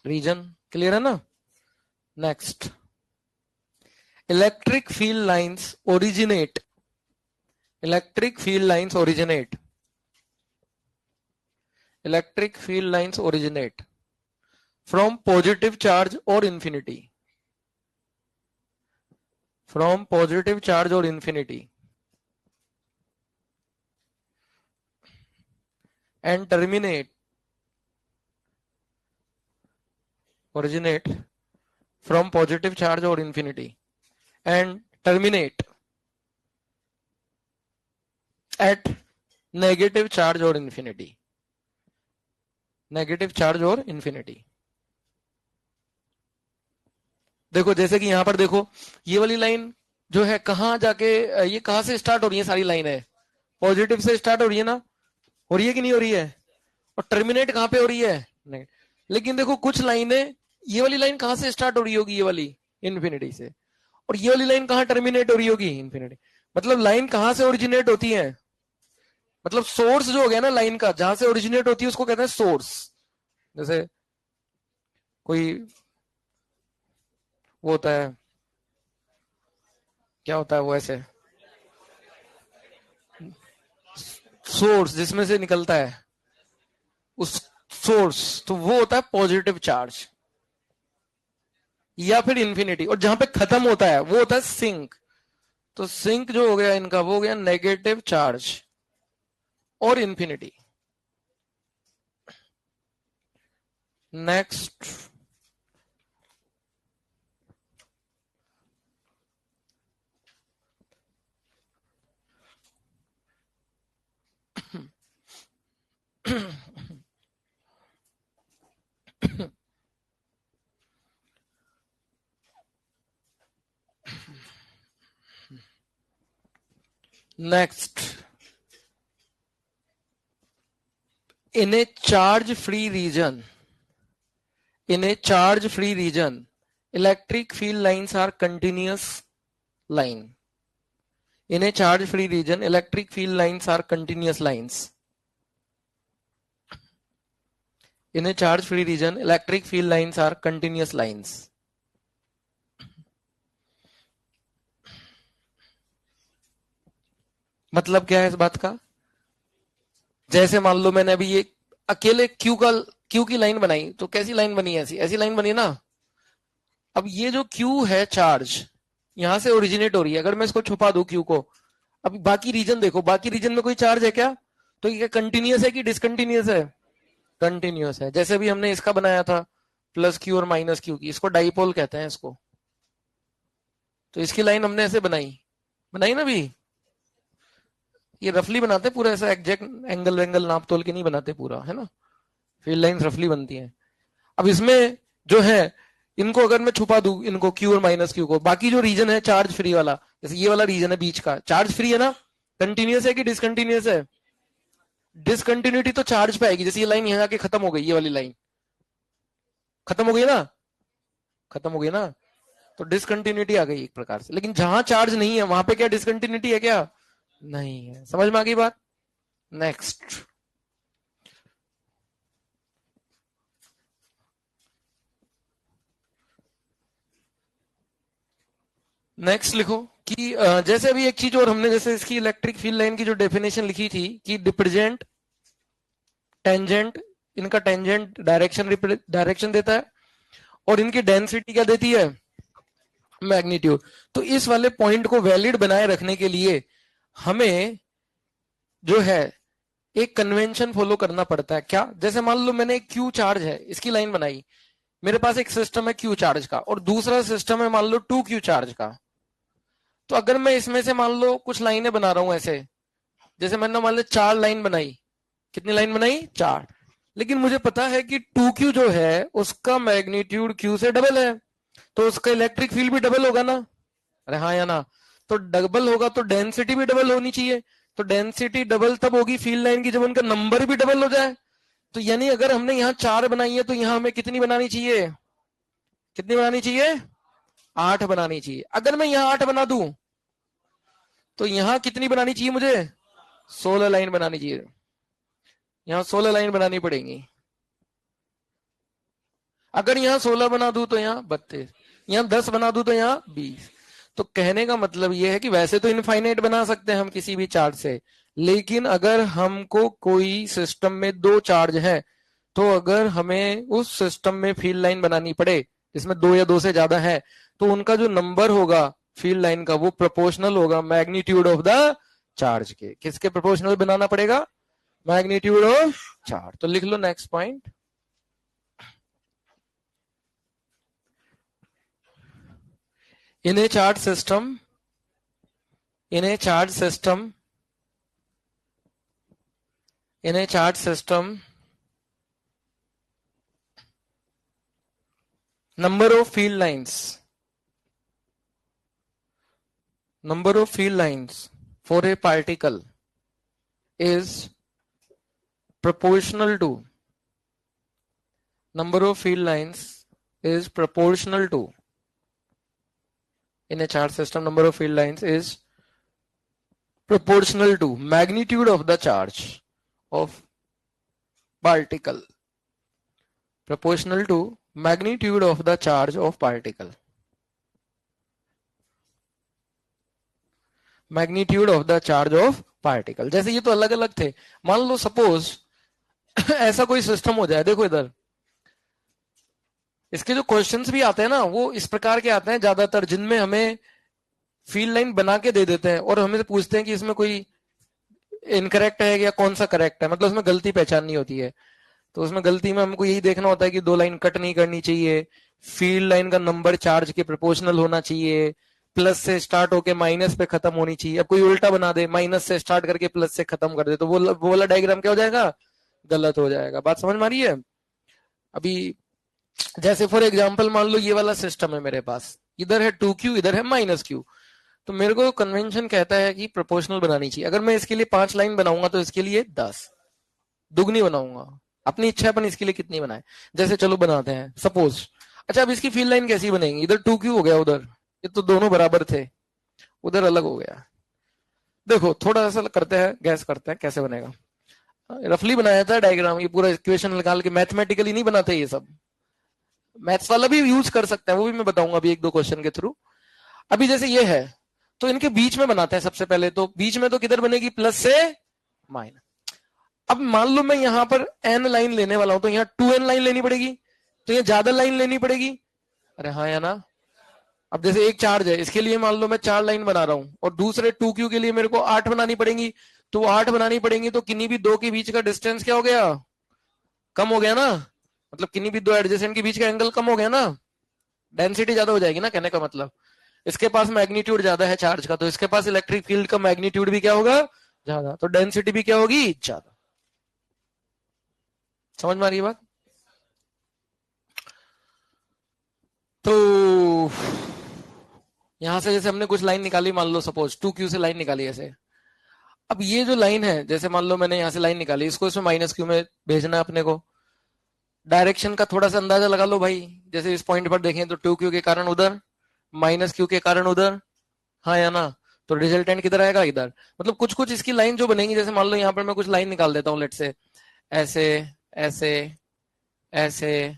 रीजन क्लियर है ना? Next, electric field lines originate electric field lines originate electric field lines originate from positive charge or infinity from positive charge or infinity and originate from positive charge or infinity and terminate at negative charge or infinity negative charge और इंफिनिटी। देखो जैसे कि यहां पर देखो ये वाली लाइन जो है कहां जाके ये कहां से स्टार्ट हो रही है, सारी लाइन है पॉजिटिव से स्टार्ट हो रही है ना, हो रही है कि नहीं हो रही है, और टर्मिनेट कहां पे हो रही है नहीं। लेकिन देखो कुछ लाइनें, ये वाली लाइन कहां से स्टार्ट हो रही होगी, ये वाली इंफिनिटी से, और ये वाली लाइन कहां टर्मिनेट हो रही होगी, इंफिनिटी। मतलब लाइन कहां से ओरिजिनेट होती है, मतलब सोर्स जो हो गया ना लाइन का, जहां से ओरिजिनेट होती है उसको कहते हैं सोर्स। जैसे कोई वो होता है, क्या होता है वो, ऐसे सोर्स जिसमें से निकलता है उस सोर्स, तो वो होता है पॉजिटिव चार्ज या फिर इंफिनिटी, और जहां पे खत्म होता है वो होता है सिंक। तो सिंक जो हो गया इनका वो हो गया नेगेटिव चार्ज और infinity. Next next, in a charge free region, in a charge free region electric field lines are continuous line. In a charge free region electric field lines are continuous lines. In a charge free region electric field lines are continuous lines. मतलब क्या है इस बात का, जैसे मान लो मैंने अभी ये अकेले क्यू की लाइन बनाई, तो कैसी लाइन बनी है, ऐसी ऐसी लाइन बनी ना। अब ये जो क्यू है चार्ज यहां से ओरिजिनेट हो रही है, अगर मैं इसको छुपा दूं क्यू को, अब बाकी रीजन देखो, बाकी रीजन में कोई चार्ज है क्या, तो ये कंटिन्यूस है कि डिसकंटिन्यूस है, कंटिन्यूस है। जैसे भी हमने इसका बनाया था प्लस क्यू और माइनस क्यू की, इसको डाइपोल कहते हैं इसको, तो इसकी लाइन हमने ऐसे बनाई बनाई ना भी, ये रफली बनाते पूरा, ऐसा एग्जैक्ट एंगल वेंगल नाप तोल के नहीं बनाते पूरा, है ना, फील्ड लाइंस रफली बनती हैं। अब इसमें जो है इनको अगर मैं छुपा दूं, इनको क्यू और माइनस क्यू को, बाकी जो रीजन है चार्ज फ्री वाला, जैसे ये वाला रीजन है बीच का, चार्ज फ्री है ना, कंटिन्यूस है कि डिसकंटिन्यूस है, डिसकंटिन्यूटी तो चार्ज पे आएगी। जैसे ये लाइन यहाँ आके खत्म हो गई, ये वाली लाइन खत्म हो गई ना, खत्म हो गई ना, तो डिसकंटिन्यूटी आ गई एक प्रकार से। लेकिन जहां चार्ज नहीं है वहां पे क्या डिसकंटिन्यूटी है क्या, नहीं है। समझ में आ गई बात। नेक्स्ट, नेक्स्ट लिखो कि जैसे अभी एक चीज और हमने, जैसे इसकी इलेक्ट्रिक फील्ड लाइन की जो डेफिनेशन लिखी थी कि डिप्रेजेंट टेंजेंट, इनका टेंजेंट डायरेक्शन देता है और इनकी डेंसिटी क्या देती है, मैग्नीट्यूड। तो इस वाले पॉइंट को वैलिड बनाए रखने के लिए हमें जो है एक कन्वेंशन फॉलो करना पड़ता है। क्या, जैसे मान लो मैंने एक क्यू चार्ज है, इसकी लाइन बनाई, मेरे पास एक सिस्टम है क्यू चार्ज का और दूसरा सिस्टम है मान लो 2Q चार्ज का। तो अगर मैं इसमें से मान लो कुछ लाइनें बना रहा हूं ऐसे, जैसे मैंने मान लो 4 लाइन बनाई, कितनी लाइन बनाई, 4, लेकिन मुझे पता है कि 2Q जो है उसका मैग्नीट्यूड Q से डबल है, तो उसका इलेक्ट्रिक फील्ड भी डबल होगा ना, अरे हाँ या ना, तो डबल होगा तो डेंसिटी भी डबल होनी चाहिए। तो डेंसिटी डबल तब होगी फील्ड लाइन की जब उनका नंबर भी डबल हो जाए। तो यानी अगर हमने यहाँ 4 बनाई है तो यहाँ हमें कितनी बनानी चाहिए, कितनी बनानी चाहिए, 8 बनानी चाहिए। अगर मैं यहाँ 8 बना दूं तो यहाँ कितनी बनानी चाहिए मुझे, 16 लाइन बनानी चाहिए, यहाँ 16 लाइन बनानी पड़ेगी। अगर यहाँ 16 बना दूं तो यहाँ 32, यहाँ 10 बना दूं तो यहाँ 20। तो कहने का मतलब ये है कि वैसे तो इनफाइनाइट बना सकते हैं हम किसी भी चार्ज से, लेकिन अगर हमको कोई सिस्टम में दो चार्ज है, तो अगर हमें उस सिस्टम में फील्ड लाइन बनानी पड़े जिसमें दो या दो से ज्यादा है, तो उनका जो नंबर होगा फील्ड लाइन का वो प्रोपोर्शनल होगा मैग्नीट्यूड ऑफ द चार्ज के। किसके प्रोपोर्शनल बनाना पड़ेगा? Magnitude of charge. तो लिख लो next point. In a charge system, in a charge system, in a charge system, number of field lines for a particle is proportional to number of field lines is proportional to in a charge system number of field lines is proportional to magnitude of the charge of particle, proportional to magnitude of the charge of particle, magnitude of the charge of particle। जैसे ये तो अलग अलग थे, मान लो सपोज ऐसा कोई सिस्टम हो जाए, देखो इधर इसके जो क्वेश्चंस भी आते हैं ना वो इस प्रकार के आते हैं ज्यादातर, जिनमें हमें फील्ड लाइन बना के दे देते हैं और हमें से पूछते हैं कि इसमें कोई इनकरेक्ट है या कौन सा करेक्ट है, मतलब उसमें गलती पहचाननी होती है। तो उसमें गलती में हमको यही देखना होता है कि दो लाइन कट नहीं करनी चाहिए, फील्ड लाइन का नंबर चार्ज के प्रोपोर्शनल होना चाहिए, प्लस से स्टार्ट होके माइनस पे खत्म होनी चाहिए। अब कोई उल्टा बना दे, माइनस से स्टार्ट करके प्लस से खत्म कर दे, तो वो वाला डायग्राम क्या हो जाएगा? गलत हो जाएगा। बात समझ में आ रही है? अभी जैसे फॉर एग्जाम्पल मान लो ये वाला सिस्टम है मेरे पास, इधर है 2q, इधर है -q, तो मेरे को कन्वेंशन कहता है कि प्रोपोर्शनल बनानी चाहिए। अगर मैं इसके लिए 5 लाइन बनाऊंगा तो इसके लिए 10 दुगनी बनाऊंगा, अपनी इच्छा अपन इसके लिए कितनी बनाए। जैसे चलो बनाते हैं सपोज। अच्छा, अब इसकी फील्ड लाइन कैसी बनेगी? इधर 2q हो गया, उधर ये तो दोनों बराबर थे, उधर अलग हो गया। देखो थोड़ा सा करते हैं, गैस करते हैं कैसे बनेगा। रफली बनाया था डायग्राम, ये पूरा इक्वेशन निकाल के, मैथमेटिकली नहीं बनाते ये सब, मैथ्स वाला भी यूज कर सकते हैं, वो भी मैं बताऊंगा अभी एक दो क्वेश्चन के थ्रू। अभी जैसे ये है तो इनके बीच में बनाते हैं सबसे पहले, तो बीच में तो किधर बनेगी? प्लस से माइनस। अब मान लो मैं यहां पर n लाइन लेने वाला हूं, तो यहाँ 2n लाइन लेनी पड़ेगी, तो ये ज्यादा लाइन लेनी पड़ेगी। अरे हाँ या ना? अब जैसे एक चार्ज है, इसके लिए मान लो मैं 4 लाइन बना रहा हूं, और दूसरे 2q के लिए मेरे को 8 बनानी पड़ेंगी, तो 8 बनानी पड़ेंगी, तो किन्हीं भी दो के बीच का डिस्टेंस क्या हो गया? कम हो गया ना, मतलब किन्हीं भी दो एडजेसेंट के बीच का एंगल कम हो गया ना, डेंसिटी ज्यादा हो जाएगी ना, कहने का मतलब। इसके पास मैग्नीट्यूड ज्यादा है चार्ज का, तो इसके पास इलेक्ट्रिक फील्ड का मैग्नीट्यूड भी क्या होगा? ज्यादा, तो डेंसिटी भी क्या होगी? ज्यादा। समझ में आ रही है बात? तो यहां से जैसे हमने कुछ लाइन निकाली, मान लो सपोज 2q से लाइन निकाली ऐसे। अब ये जो लाइन है, जैसे मान लो मैंने यहां से लाइन निकाली, इसको इसमें -q में भेजना है अपने को। डायरेक्शन का थोड़ा सा अंदाजा लगा लो भाई, जैसे इस पॉइंट पर देखें तो 2q के कारण उधर, -q के कारण उधर, हाँ या ना? तो रिजल्टेंट किधर आएगा? इधर। मतलब कुछ कुछ इसकी लाइन जो बनेगी, जैसे मान लो यहाँ पर मैं कुछ लाइन निकाल देता हूँ, लेट से ऐसे ऐसे ऐसे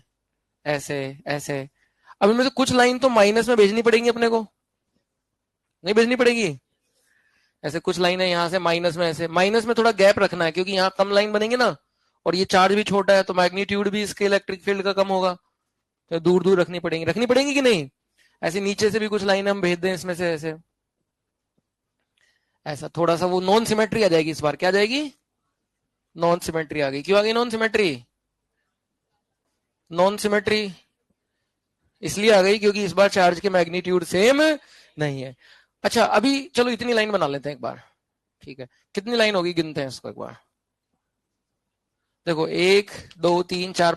ऐसे ऐसे। अब इनमें से कुछ लाइन तो माइनस में भेजनी पड़ेगी अपने को, नहीं भेजनी पड़ेगी? ऐसे कुछ लाइन है यहाँ से माइनस में, ऐसे माइनस में थोड़ा गैप रखना है, क्योंकि यहाँ कम लाइन बनेंगे ना, और ये चार्ज भी छोटा है, तो मैग्नीट्यूड भी इसके इलेक्ट्रिक फील्ड का कम होगा, तो दूर दूर रखनी पड़ेंगी कि नहीं? ऐसे नीचे से भी कुछ लाइन हम भेज दें इसमें से, ऐसे ऐसा थोड़ा सा वो नॉन सिमेट्री आ जाएगी। इस बार क्या आ जाएगी? नॉन सिमेट्री आ गई। क्यों आ गई नॉन सिमेट्री? नॉन सिमेट्री इसलिए आ गई क्योंकि इस बार चार्ज के मैग्नीट्यूड सेम नहीं है। अच्छा, अभी चलो इतनी लाइन बना लेते हैं एक बार, ठीक है? कितनी लाइन होगी गिनते हैं इसको एक बार। देखो 1 2 3 4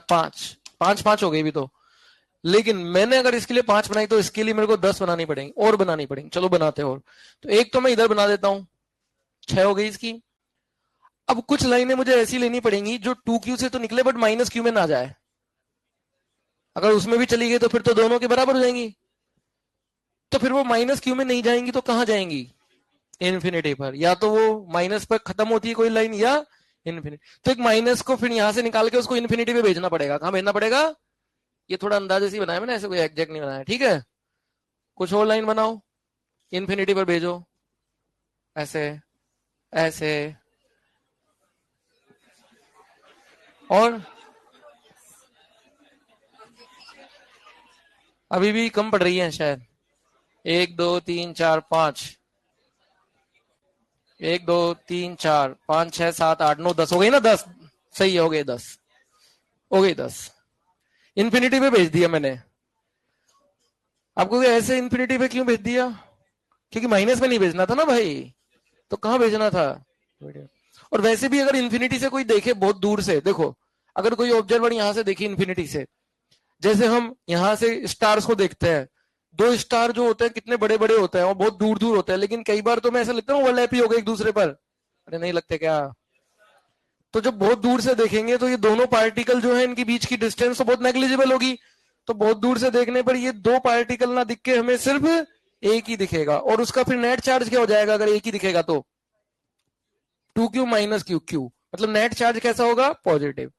5 हो गई भी तो, लेकिन मैंने अगर इसके लिए 5 बनाई तो इसके लिए मेरे को 10 बनानी पड़ेंगी, और बनानी पड़ेंगी। चलो बनाते हैं और। तो एक तो मैं इधर बना देता हूं, 6 हो गई इसकी। अब कुछ लाइनें मुझे ऐसी लेनी पड़ेंगी जो 2q से तो निकले बट -q में ना जाए। अगर उसमें भी चली गई तो फिर तो दोनों के बराबर हो जाएंगी, तो फिर वो -q में नहीं जाएंगी तो कहां जाएंगी? इन्फिनिटी पर। या तो वो माइनस पर खत्म होती है कोई लाइन, या इन्फिनिटी। तो एक माइनस को फिर यहां से निकाल के उसको इन्फिनिटी पे भेजना पड़ेगा। कहां भेजना पड़ेगा? ये थोड़ा अंदाजे से बनाया मैंने, ऐसे कोई एग्जैक्ट नहीं बनाया, ठीक है? कुछ और लाइन बनाओ। इन्फिनिटी पर भेजो, ऐसे ऐसे, और अभी भी कम पड़ रही है शायद। 1 2 3 4 5, 1 2 3 4 5 6 7 8 9 10 हो गई ना, 10 सही है, हो गई 10, हो गई 10। इन्फिनिटी पे भेज दिया मैंने। आपको ऐसे इन्फिनिटी पे क्यों भेज दिया? क्योंकि माइनस में नहीं भेजना था ना भाई, तो कहां भेजना था? और वैसे भी अगर इन्फिनिटी से कोई देखे बहुत दूर से, देखो अगर कोई ऑब्जर्वर यहां से देखे इन्फिनिटी से, जैसे हम यहां से स्टार्स को देखते हैं, दो स्टार जो होते हैं कितने बड़े बड़े होते हैं और बहुत दूर दूर होते हैं, लेकिन कई बार तो मैं ऐसा लगता हूँ ओवरलैप ही हो गए एक दूसरे पर। अरे नहीं लगते क्या? तो जब बहुत दूर से देखेंगे तो ये दोनों पार्टिकल जो है इनके बीच की डिस्टेंस तो बहुत नेग्लिजिबल होगी। तो बहुत दूर से देखने पर ये दो पार्टिकल ना दिख के हमें सिर्फ एक ही दिखेगा, और उसका फिर नेट चार्ज क्या हो जाएगा अगर एक ही दिखेगा तो? 2q माइनस क्यू क्यू, मतलब नेट चार्ज कैसा होगा? पॉजिटिव।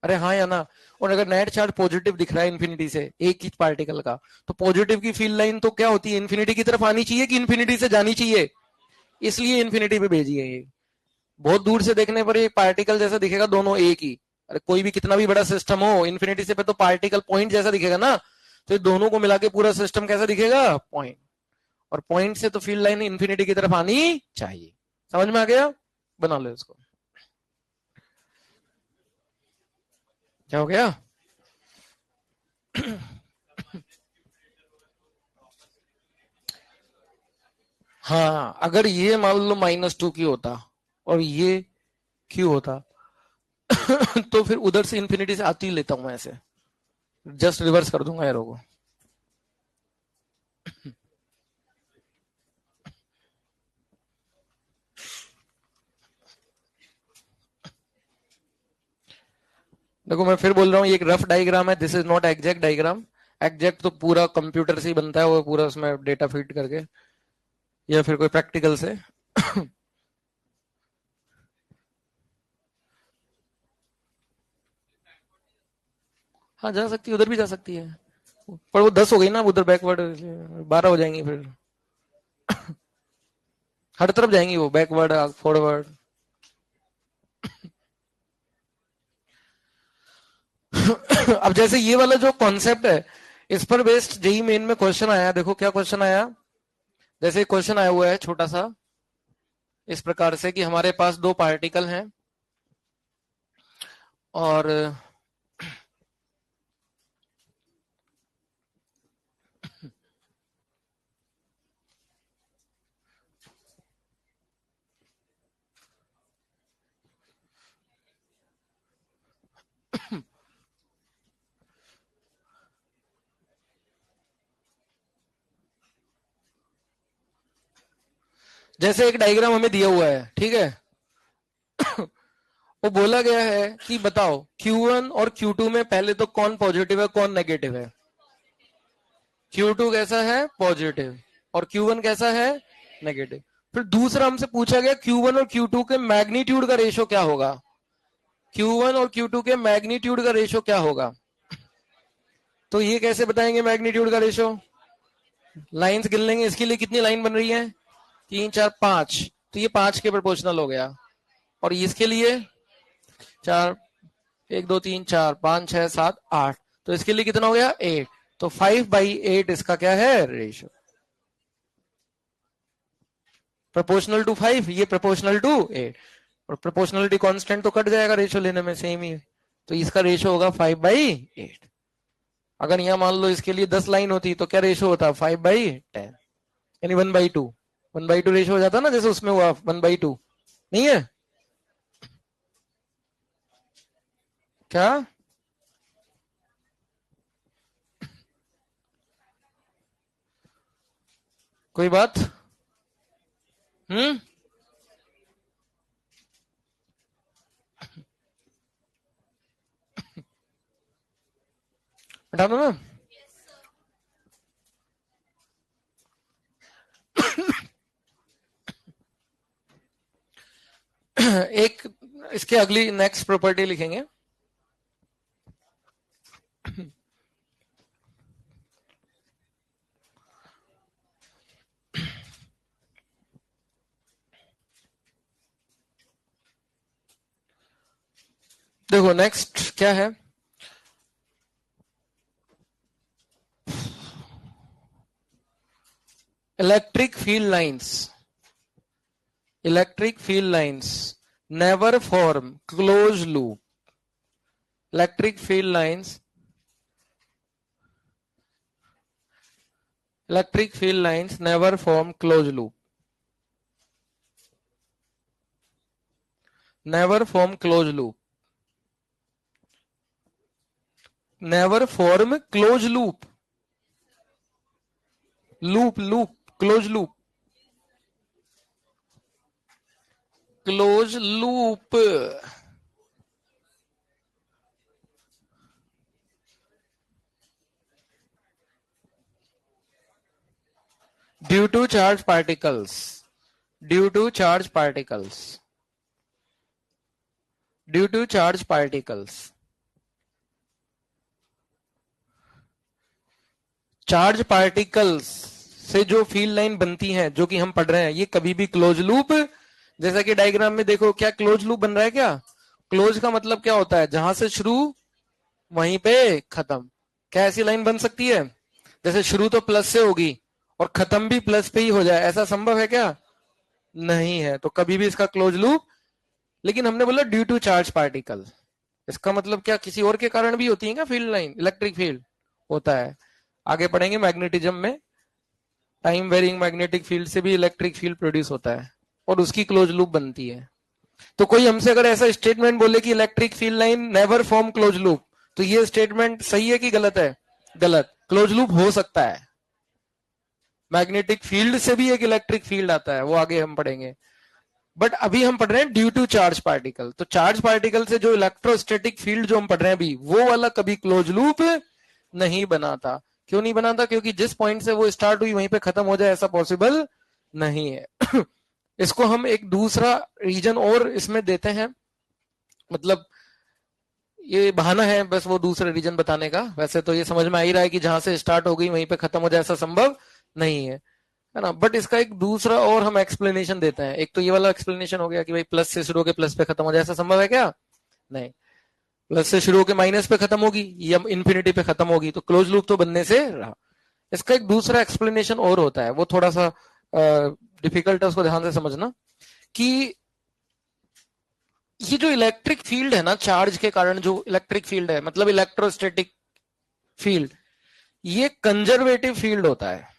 अरे हाँ या ना? और अगर नेट चार्ज पॉजिटिव दिख रहा है इन्फिनिटी से एक ही पार्टिकल का, तो पॉजिटिव की फील्ड लाइन तो क्या होती है? इन्फिनिटी की तरफ आनी चाहिए कि इन्फिनिटी से जानी चाहिए? इसलिए इन्फिनिटी पे भेजी है ये। बहुत दूर से देखने पर ये पार्टिकल जैसा दिखेगा, दोनों एक ही। अरे कोई भी कितना भी बड़ा सिस्टम हो, इन्फिनिटी से पे तो पार्टिकल पॉइंट जैसा दिखेगा ना, तो ये दोनों को मिला के पूरा सिस्टम कैसा दिखेगा? पॉइंट। और पॉइंट से तो फील्ड लाइन इन्फिनिटी की तरफ आनी चाहिए। समझ में आ गया? बना लो इसको। क्या हो गया? हाँ, अगर ये मान लो -2 की होता और ये क्यू होता तो फिर उधर से इन्फिनिटी से आती ही लेता हूं मैं ऐसे, जस्ट रिवर्स कर दूंगा एरो को। देखो मैं फिर बोल रहा हूँ, ये एक रफ डायग्राम है, this is not exact diagram. Exact तो पूरा कंप्यूटर से ही बनता है, वो पूरा उसमें डेटा फीड करके, या फिर कोई प्रैक्टिकल से। हाँ जा सकती है, उधर भी जा सकती है, पर वो 10 हो गई ना उधर, बैकवर्ड 12 हो जाएंगी फिर। हर तरफ जाएंगी वो, बैकवर्ड फॉरवर्ड। अब जैसे ये वाला जो कॉन्सेप्ट है, इस पर बेस्ड जेई मेन में क्वेश्चन आया। देखो क्या क्वेश्चन आया। जैसे क्वेश्चन आया हुआ है छोटा सा इस प्रकार से कि हमारे पास दो पार्टिकल हैं और जैसे एक डायग्राम हमें दिया हुआ है, ठीक है। वो बोला गया है कि बताओ Q1 और Q2 में पहले तो कौन पॉजिटिव है कौन नेगेटिव है? Q2 कैसा है? पॉजिटिव। और Q1 कैसा है? नेगेटिव। फिर दूसरा हमसे पूछा गया Q1 और Q2 के मैग्नीट्यूड का रेशो क्या होगा? Q1 और Q2 के मैग्नीट्यूड का रेशो क्या होगा? तो ये कैसे बताएंगे मैग्नीट्यूड का रेशो? लाइंस गिन लेंगे। इसके लिए कितनी लाइन बन रही है? 3 4 5, तो ये 5 के प्रोपोर्शनल हो गया। और इसके लिए 4, 1 2 3 4 5 6 7 8, तो इसके लिए कितना हो गया? 8। तो 5/8 इसका क्या है? रेशो। प्रोपोर्शनल टू 5, ये प्रोपोर्शनल टू 8। और प्रोपोर्शनलिटी कांस्टेंट तो कट जाएगा रेशो लेने में, सेम ही। तो इसका रेशो होगा 5/8। अगर यहां मान लो इसके लिए 10 लाइन होती तो क्या रेशो होता? 5/10, यानी 1/2। 1/2 रेशो हो जाता ना, जैसे उसमें हुआ 1/2। नहीं है क्या? कोई बात? हम्म, हटा दो ना। एक इसके अगली नेक्स्ट प्रॉपर्टी लिखेंगे। देखो नेक्स्ट क्या है, electric field lines, electric field lines never form close loop, electric field lines, electric field lines never form closed loop, never form closed loop, never form closed loop, loop closed loop, closed loop, due to charged particles, due to charged particles, due to charged particles, charge particles से जो फील्ड लाइन बनती है जो कि हम पढ़ रहे हैं, ये कभी भी क्लोज लूप, जैसा कि डायग्राम में देखो क्या क्लोज लूप बन रहा है, क्या क्लोज का मतलब क्या होता है, जहां से शुरू वहीं पे खत्म। क्या ऐसी लाइन बन सकती है जैसे शुरू तो प्लस से होगी और खत्म भी प्लस पे ही हो जाए, ऐसा संभव है क्या, नहीं है, तो कभी भी इसका क्लोज लूप। लेकिन हमने बोला ड्यू टू चार्ज पार्टिकल, इसका मतलब क्या किसी और के कारण भी होती है क्या फील्ड लाइन, इलेक्ट्रिक फील्ड होता है, आगे पढ़ेंगे मैग्नेटिज्म में, टाइम वेरिंग मैग्नेटिक फील्ड से भी इलेक्ट्रिक फील्ड प्रोड्यूस होता है और उसकी क्लोज लूप बनती है। तो कोई हमसे अगर ऐसा स्टेटमेंट बोले कि electric field line never form close loop, तो ये स्टेटमेंट सही है कि गलत है, गलत, क्लोज लूप हो सकता है, मैग्नेटिक फील्ड से भी एक इलेक्ट्रिक फील्ड आता है, वो आगे हम पढ़ेंगे, बट अभी हम पढ़ रहे हैं ड्यू टू चार्ज पार्टिकल। तो चार्ज पार्टिकल से जो इलेक्ट्रोस्टैटिक फील्ड जो हम पढ़ रहे हैं अभी, वो वाला कभी क्लोज लूप नहीं बनाता। क्यों नहीं बनाता, क्योंकि जिस पॉइंट से वो स्टार्ट हुई वहीं पे खत्म हो जाए, ऐसा पॉसिबल नहीं है। इसको हम एक दूसरा रीजन और इसमें देते हैं, मतलब ये बहाना है बस वो दूसरे रीजन बताने का, वैसे तो ये समझ में आ ही रहा है कि जहां से स्टार्ट हो गई वहीं पे खत्म हो जाए ऐसा संभव नहीं है ना, बट इसका एक दूसरा और हम एक्सप्लेनेशन देते हैं। एक तो ये वाला एक्सप्लेनेशन हो गया कि भाई प्लस से शुरू होकर प्लस पे खत्म हो जाए, ऐसा संभव है क्या, नहीं, प्लस से शुरू होकर माइनस पे खत्म होगी या इंफिनिटी पे खत्म होगी, तो क्लोज लूप तो बनने से रहा। इसका एक दूसरा एक्सप्लेनेशन और होता है, वो थोड़ा सा डिफिकल्ट है, उसको ध्यान से समझना, कि ये जो इलेक्ट्रिक फील्ड है ना, चार्ज के कारण जो इलेक्ट्रिक फील्ड है, मतलब इलेक्ट्रोस्टैटिक फील्ड, ये कंजर्वेटिव फील्ड होता है।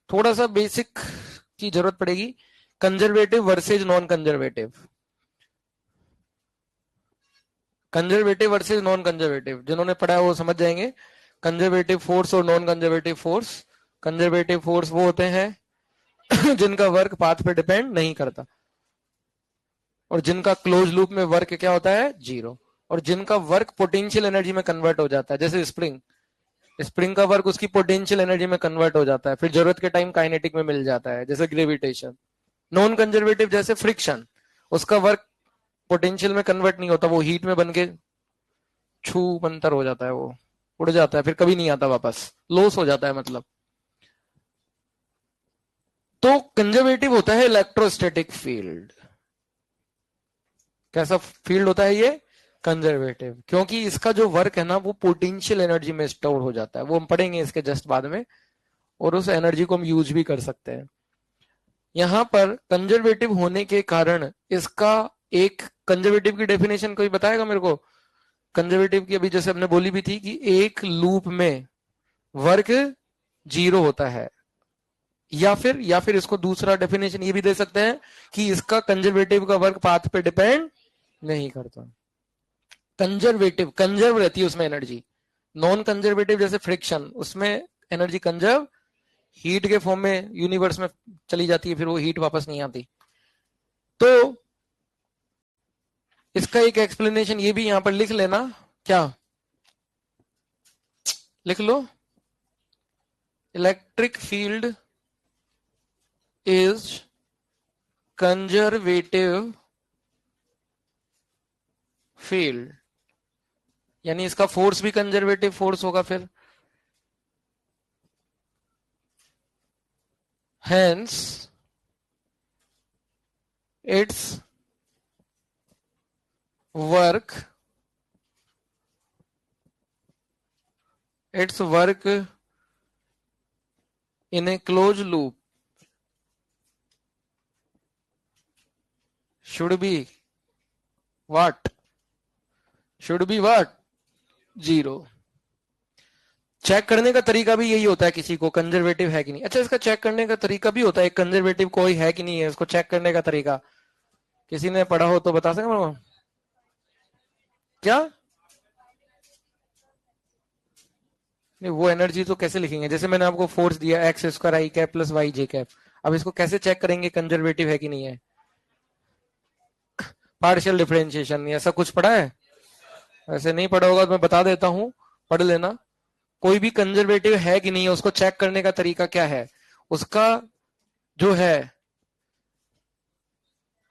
थोड़ा सा बेसिक की जरूरत पड़ेगी, conservative versus non conservative, conservative versus non conservative, जिन्होंने पढ़ा है वो समझ जाएंगे। कंजर्वेटिव फोर्स और non conservative force, conservative force वो होते हैं जिनका वर्क पाथ पे डिपेंड नहीं करता, और जिनका क्लोज लूप में वर्क क्या होता है, जीरो, और जिनका वर्क पोटेंशियल एनर्जी में कन्वर्ट हो जाता है, जैसे स्प्रिंग, स्प्रिंग का वर्क उसकी पोटेंशियल एनर्जी में कन्वर्ट हो जाता है, फिर जरूरत के टाइम काइनेटिक में मिल जाता है, जैसे ग्रेविटेशन। नॉन कंजर्वेटिव जैसे फ्रिक्शन, उसका वर्क पोटेंशियल में कन्वर्ट नहीं होता, वो हीट में बन के छू मंतर हो जाता है, वो उड़ जाता है, फिर कभी नहीं आता वापस, लॉस हो जाता है मतलब। तो कंजर्वेटिव होता है इलेक्ट्रोस्टैटिक फील्ड। कैसा फील्ड होता है ये, कंजर्वेटिव, क्योंकि इसका जो वर्क है ना वो पोटेंशियल एनर्जी में स्टोर हो जाता है, वो हम पढ़ेंगे इसके जस्ट बाद में, और उस एनर्जी को हम यूज भी कर सकते हैं। यहां पर कंजर्वेटिव होने के कारण इसका एक, कंजर्वेटिव की डेफिनेशन कोई बताएगा मेरे को, कंजर्वेटिव की अभी जैसे हमने बोली भी थी कि एक लूप में वर्क जीरो होता है, या फिर इसको दूसरा डेफिनेशन ये भी दे सकते हैं कि इसका कंजर्वेटिव का वर्क पाथ पे डिपेंड नहीं करता। कंजर्वेटिव, कंजर्व रहती है उसमें एनर्जी, नॉन कंजर्वेटिव जैसे फ्रिक्शन, उसमें एनर्जी कंजर्व हीट के फॉर्म में यूनिवर्स में चली जाती है, फिर वो हीट वापस नहीं आती। तो इसका एक एक्सप्लेनेशन ये भी यहां पर लिख लेना, क्या लिख लो, electric field is conservative field, यानी इसका फोर्स भी कंजर्वेटिव फोर्स होगा फिर, hence its work its work in a closed loop should be what? Should be what? 0. Check करने का तरीका भी यही होता है किसी को कंजर्वेटिव है कि नहीं. अच्छा, इसका चेक करने का तरीका भी होता है कंजर्वेटिव कोई है कि नहीं है, इसको चेक करने का तरीका किसी ने पढ़ा हो तो बता सके मेरे को. क्या नहीं, वो एनर्जी तो कैसे लिखेंगे? जैसे मैंने आपको फोर्स दिया एक्स स्क्वायर आई cap plus Y j cap, अब इसको कैसे चेक करेंगे कंजर्वेटिव है कि नहीं है? पार्शियल डिफरेंशिएशन ऐसा कुछ पढ़ा है? ऐसे नहीं पढ़ा होगा तो मैं बता देता हूं, पढ़ लेना. कोई भी कंजर्वेटिव है कि नहीं है उसको चेक करने का तरीका क्या है? उसका जो है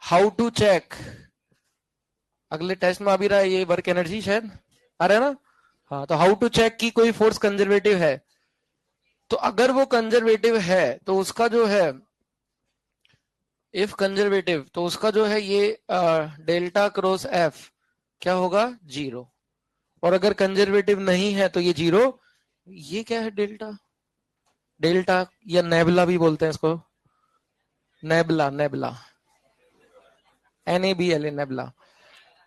हाउ टू चेक, अगले टेस्ट में आ भी रहा है ये वर्क एनर्जी, शायद आ रहा है ना. हाँ, तो हाउ टू चेक कि कोई फोर्स कंजर्वेटिव है. तो अगर वो कंजर्वेटिव है तो उसका जो है इफ कंजर्वेटिव, तो उसका जो है ये डेल्टा क्रॉस एफ क्या होगा? 0. और अगर कंजर्वेटिव नहीं है तो ये 0. ये क्या है? डेल्टा, डेल्टा या नेबला भी बोलते हैं इसको. Nabla, nabla, NABLA, nabla.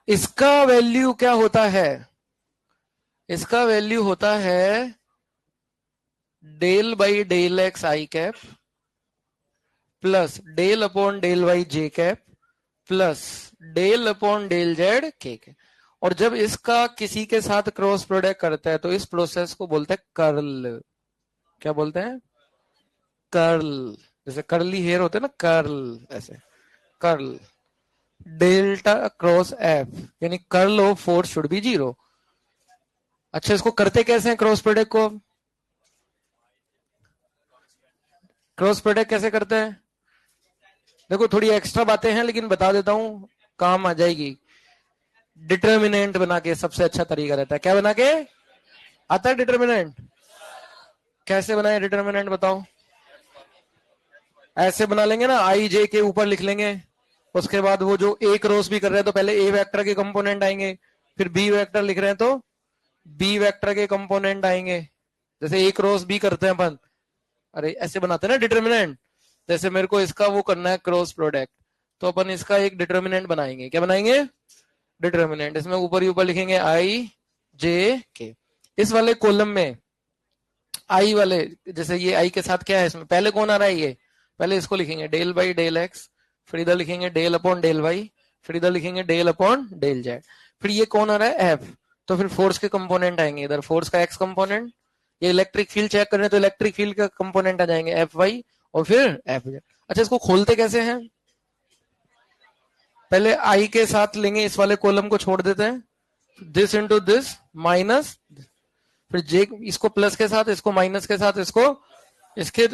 इसका वैल्यू क्या होता है? इसका वैल्यू होता है del by del x i cap plus del upon del y j cap plus del upon del z k. और जब इसका किसी के साथ क्रॉस प्रोडक्ट करता है तो इस प्रोसेस को बोलते हैं कर्ल. क्या बोलते हैं? कर्ल. जैसे कर्ली हेयर होते हैं ना, कर्ल, ऐसे कर्ल. डेल्टा क्रॉस एफ यानी curl of force should be 0. अच्छा, इसको करते कैसे हैं क्रॉस प्रोडक्ट को? क्रॉस प्रोडक्ट कैसे करते हैं? देखो, थोड़ी एक्स्ट्रा बातें हैं लेकिन बता देता हूं, काम आ जाएगी. डिटर्मिनेंट बना के सबसे अच्छा तरीका रहता है. क्या बना के आता है डिटर्मिनेंट? कैसे बनाए डिटर्मिनेंट बताओ? ऐसे बना लेंगे ना, आई जे के ऊपर लिख लेंगे. उसके बाद वो जो ए क्रॉस भी कर रहे हैं तो पहले ए वेक्टर के कंपोनेंट आएंगे, फिर बी वेक्टर लिख रहे हैं तो बी वेक्टर के कंपोनेंट आएंगे. जैसे ए क्रॉस बी करते हैं अपन, अरे ऐसे बनाते हैं ना डिटर्मिनेंट. जैसे मेरे को इसका वो करना है क्रॉस प्रोडक्ट, तो अपन इसका एक डिटर्मिनेंट बनाएंगे. क्या बनाएंगे? डिटर्मिनेंट. इसमें ऊपर ही ऊपर लिखेंगे आई जे के. इस वाले कॉलम में आई वाले, जैसे ये आई के साथ क्या है इसमें, पहले कौन आ रहा है? ये पहले इसको लिखेंगे डेल बाई डेल एक्स, फिर इधर लिखेंगे डेल अपॉन डेल वाई, फिर इधर लिखेंगे डेल अपॉन डेल जेड. फिर ये कौन आ रहा है? एफ. तो फिर फोर्स के कंपोनेंट आएंगे इधर, फोर्स का एक्स कंपोनेंट. ये इलेक्ट्रिक फील्ड चेक कर रहे हैं तो इलेक्ट्रिक फील्ड का कंपोनेंट आ जाएंगे एफ वाई और फिर एफ जेड. अच्छा, इसको खोलते कैसे हैं? पहले आई के साथ लेंगे, इस वाले कॉलम को छोड़ देते हैं, दिस इंटू दिस माइनस, फिर जे इसको प्लस के साथ, इसको माइनस के साथ, इसको इसके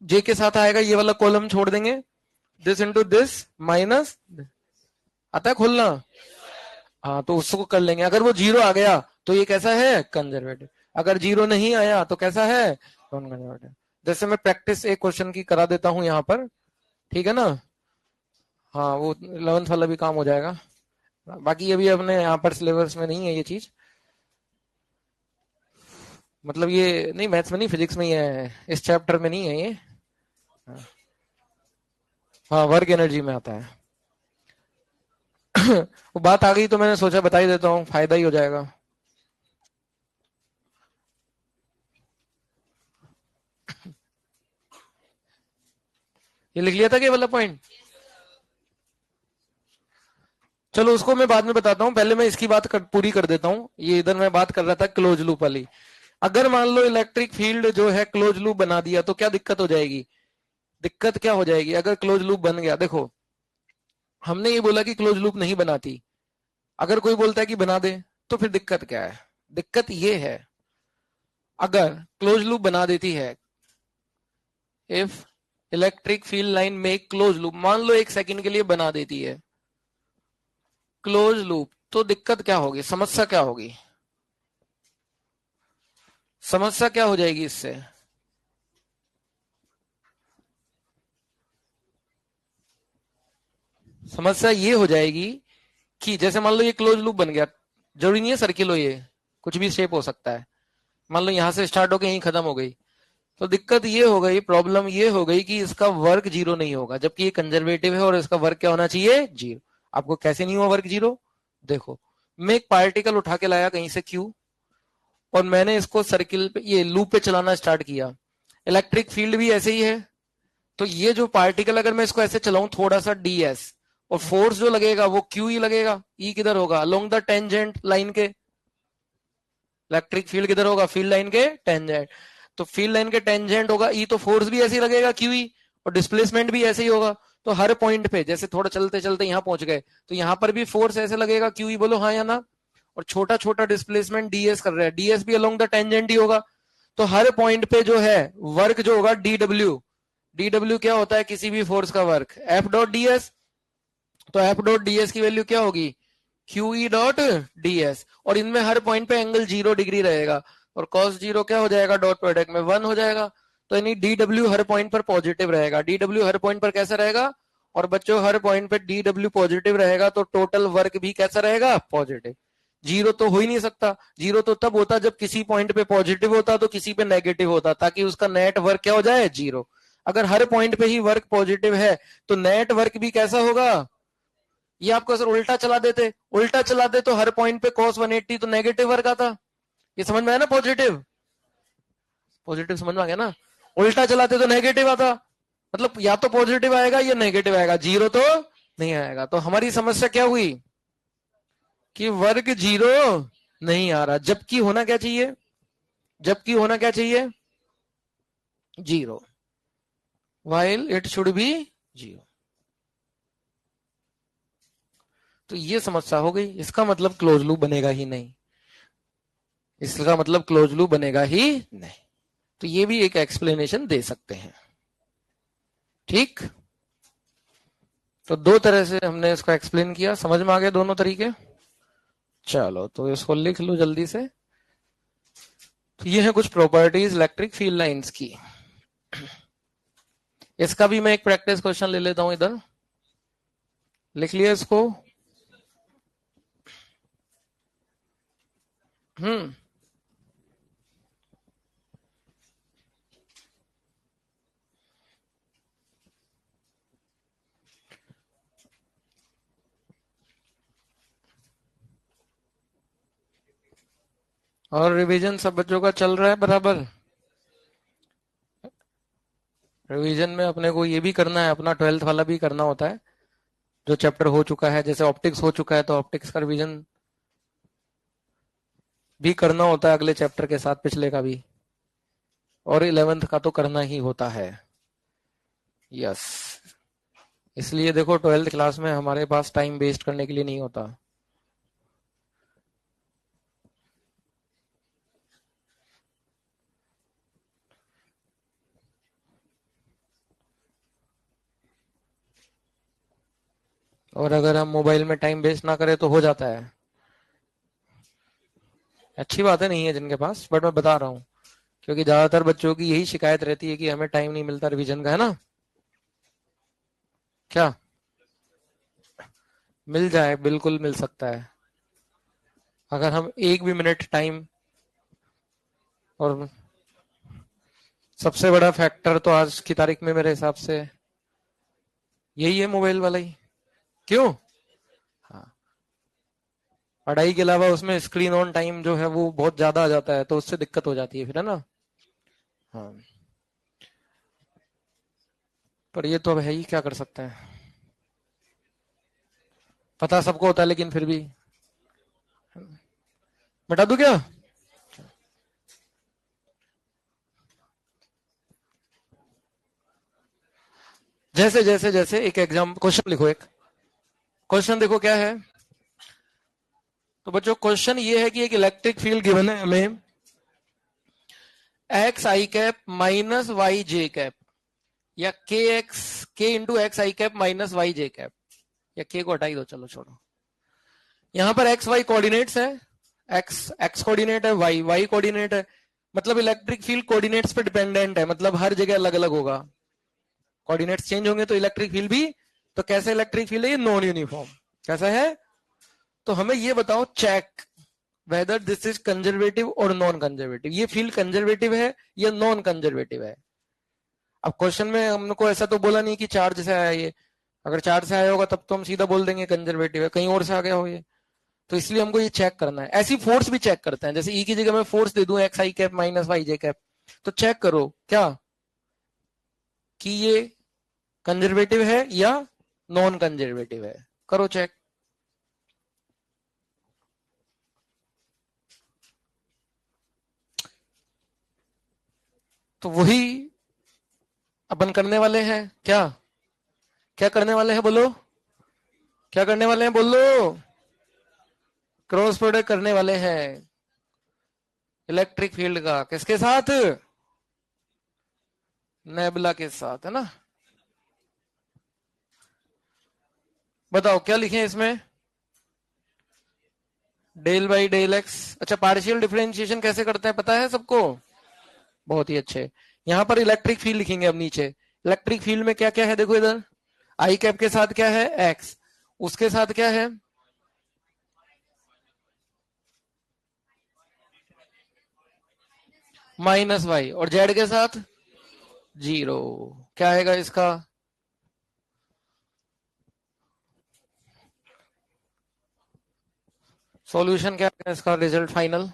जे के साथ आएगा, ये वाला कॉलम छोड़ देंगे, दिस इंटू दिस माइनस. आता है खोलना? हाँ, तो उसको कर लेंगे. अगर वो 0 आ गया तो ये कैसा है? कंजर्वेटिव. अगर 0 नहीं आया तो कैसा है? Non conservative. जैसे मैं प्रैक्टिस एक क्वेश्चन की करा देता हूं यहाँ पर, ठीक है ना. हाँ, वो 11th वाला भी काम हो जाएगा. बाकी अभी अपने यहाँ पर सिलेबस में नहीं है ये चीज, मतलब ये नहीं, मैथ्स में नहीं, फिजिक्स में ही है, इस चैप्टर में नहीं है ये. हाँ, वर्क एनर्जी में आता है. वो बात आ गई तो मैंने सोचा बता ही देता हूँ, फायदा ही हो जाएगा. ये लिख लिया था कि वाला पॉइंट? चलो उसको मैं बाद में बताता हूँ, पहले मैं इसकी बात पूरी कर देता हूँ. ये इधर मैं बात कर रहा था क्लोज लूप वाली. अगर मान लो इलेक्ट्रिक फील्ड जो है क्लोज लूप बना दिया तो क्या दिक्कत हो जाएगी? दिक्कत क्या हो जाएगी अगर क्लोज लूप बन गया? देखो, हमने ये बोला कि क्लोज लूप नहीं बनाती. अगर कोई बोलता है कि बना दे तो फिर दिक्कत क्या है? दिक्कत ये है, अगर क्लोज लूप बना देती है, इफ इलेक्ट्रिक फील्ड लाइन में क्लोज लूप, मान लो 1 सेकंड के लिए बना देती है क्लोज लूप, तो दिक्कत क्या होगी? समस्या क्या होगी? समस्या क्या हो जाएगी इससे? समस्या ये हो जाएगी कि जैसे मान लो ये क्लोज लूप बन गया, जरूरी नहीं है सर्किल हो, ये कुछ भी शेप हो सकता है. मान लो यहां से स्टार्ट होकर यहीं खत्म हो गई, तो दिक्कत ये हो गई, प्रॉब्लम ये हो गई कि इसका वर्क जीरो नहीं होगा, जबकि ये कंजर्वेटिव है और इसका वर्क क्या होना चाहिए, जीरो। आपको कैसे नहीं हुआ वर्क जीरो? देखो, मैं एक पार्टिकल उठा के लाया कहीं से क्यू, और मैंने इसको सर्किल पे, ये लूप पे चलाना स्टार्ट किया। इलेक्ट्रिक फील्ड भी ऐसे ही है, तो ये जो पार्टिकल अगर मैं इसको ऐसे चलाऊं थोड़ा सा ds, और फोर्स जो लगेगा वो क्यू ही लगेगा। ई किधर होगा? अलोंग द टेंजेंट लाइन के। इलेक्ट्रिक फील्ड किधर होगा? फील्ड लाइन के टेंजेंट। तो फील्ड लाइन के टेंजेंट होगा ई, तो फोर्स भी ऐसे ही लगेगा क्यू ई, और डिस्प्लेसमेंट भी ऐसे ही होगा। तो हर पॉइंट पे, जैसे थोड़ा चलते चलते यहां पहुंच गए, तो यहां पर भी फोर्स ऐसे लगेगा क्यू ई, बोलो हाँ या ना। और छोटा छोटा डिस्प्लेसमेंट ds कर रहा है, ds भी अलोंग द टेंजेंट ही होगा। तो हर पॉइंट पे जो है वर्क जो होगा dw, dw क्या होता है किसी भी फोर्स का वर्क, एफ डॉट ds। तो एफ डॉट ds की वैल्यू क्या होगी? Q E dot ds। और इनमें हर पॉइंट पे एंगल 0 डिग्री रहेगा, और cos जीरो क्या हो जाएगा? डॉट प्रोडक्ट में 1 हो जाएगा। तो यानी dw हर पॉइंट पर पॉजिटिव रहेगा। dw हर पॉइंट पर कैसा रहेगा? और बच्चों हर पॉइंट पे dw पॉजिटिव रहेगा, तो टोटल वर्क भी कैसा रहेगा? पॉजिटिव। जीरो तो हो ही नहीं सकता। जीरो तो तब होता जब किसी पॉइंट पे पॉजिटिव होता तो किसी पे नेगेटिव होता, ताकि उसका नेट वर्क क्या हो जाए? जीरो। अगर हर पॉइंट पे ही वर्क पॉजिटिव है तो नेट वर्क भी कैसा होगा? ये आपको अगर उल्टा चला देते, उल्टा चला दे तो हर पॉइंट पे cos 180 तो नेगेटिव वर्क आता। ये समझ में आया ना? पॉजिटिव पॉजिटिव समझ में आ गया ना? उल्टा चलाते तो नेगेटिव आता, मतलब या तो पॉजिटिव आएगा या नेगेटिव आएगा, जीरो तो नहीं आएगा। तो हमारी समस्या क्या हुई कि वर्ग जीरो नहीं आ रहा, जबकि होना क्या चाहिए? जबकि होना क्या चाहिए? Zero, while it should be zero. तो ये समस्या हो गई, इसका मतलब क्लोज लूप बनेगा ही नहीं, इसका मतलब क्लोज लूप बनेगा ही नहीं। तो ये भी एक एक्सप्लेनेशन दे सकते हैं। ठीक, तो दो तरह से हमने इसको एक्सप्लेन किया, समझ में आ गया दोनों तरीके? चलो तो इसको लिख लो जल्दी से। तो ये है कुछ प्रॉपर्टीज इलेक्ट्रिक फील्ड लाइंस की। इसका भी मैं एक प्रैक्टिस क्वेश्चन ले लेता हूं, इधर लिख लिया इसको। और रिवीजन सब बच्चों का चल रहा है बराबर? रिवीजन में अपने को ये भी करना है, अपना 12th वाला भी करना होता है, जो चैप्टर हो चुका है। जैसे ऑप्टिक्स हो चुका है तो ऑप्टिक्स का रिवीजन भी करना होता है अगले चैप्टर के साथ, पिछले का भी। और 11th का तो करना ही होता है। यस, इसलिए देखो 12th क्लास में हमारे पास टाइम वेस्ट करने के लिए नहीं होता। और अगर हम मोबाइल में टाइम वेस्ट ना करें तो हो जाता है। अच्छी बात है, नहीं है जिनके पास, बट मैं बता रहा हूँ, क्योंकि ज्यादातर बच्चों की यही शिकायत रहती है कि हमें टाइम नहीं मिलता रिवीजन का, है ना? क्या मिल जाए? बिल्कुल मिल सकता है, अगर हम एक भी मिनट टाइम। और सबसे बड़ा फैक्टर तो आज की तारीख में मेरे हिसाब से यही है, मोबाइल वाला ही। क्यों? हाँ, पढ़ाई के अलावा उसमें स्क्रीन ऑन टाइम जो है वो बहुत ज्यादा आ जाता है, तो उससे दिक्कत हो जाती है फिर, है ना? हाँ, पर ये तो अब है ही, क्या कर सकते हैं। पता सबको होता है लेकिन फिर भी बता दूं क्या? जैसे जैसे जैसे एक एग्जाम क्वेश्चन लिखो, एक क्वेश्चन देखो क्या है। तो बच्चों क्वेश्चन ये है कि एक इलेक्ट्रिक फील्ड गिवन है हमें, x i cap minus Y j cap, या के एक्स के into x i cap minus Y j cap, या के को हटाई दो, चलो छोड़ो। यहां पर एक्स वाई कोऑर्डिनेट्स है, एक्स एक्स कोऑर्डिनेट है, वाई वाई कोऑर्डिनेट है। मतलब इलेक्ट्रिक फील्ड कोऑर्डिनेट्स पे डिपेंडेंट है, मतलब हर जगह अलग अलग होगा। कोऑर्डिनेट्स चेंज होंगे तो इलेक्ट्रिक फील्ड भी। तो कैसे इलेक्ट्रिक फील्ड है ये? Non uniform. कैसा है? तो हमें ये बताओ, check whether this is conservative और नॉन कंजर्वेटिव, ये फील्ड कंजर्वेटिव है या नॉन कंजर्वेटिव है। अब क्वेश्चन में हमको ऐसा तो बोला नहीं कि चार्ज से आया ये, अगर चार्ज से आया होगा तब तो हम सीधा बोल देंगे कंजर्वेटिव है, कहीं और से आ गया हो ये, तो इसलिए हमको ये चेक करना है। ऐसी फोर्स भी चेक करते हैं, जैसे ई की जगह मैं फोर्स दे दूं x i cap minus Y j cap, तो चेक करो क्या कि ये कंजर्वेटिव है या नॉन कंजर्वेटिव है, करो चेक। तो वही अपन करने वाले हैं, क्या क्या करने वाले हैं बोलो, क्या करने वाले हैं बोलो, क्रॉस प्रोडक्ट करने वाले हैं इलेक्ट्रिक फील्ड का, किसके साथ, नेबुला के साथ, है ना। बताओ क्या लिखे इसमें, डेल बाई डेल एक्स। अच्छा, पार्शियल डिफरेंशिएशन कैसे करते हैं पता है सबको, बहुत ही अच्छे। यहां पर इलेक्ट्रिक फील्ड लिखेंगे अब नीचे, इलेक्ट्रिक फील्ड में क्या क्या है देखो इधर, आई कैप के साथ क्या है एक्स, उसके साथ क्या है माइनस वाई, और जेड के साथ जीरो। क्या आएगा इसका, सॉल्यूशन क्या है इसका, रिजल्ट फाइनल।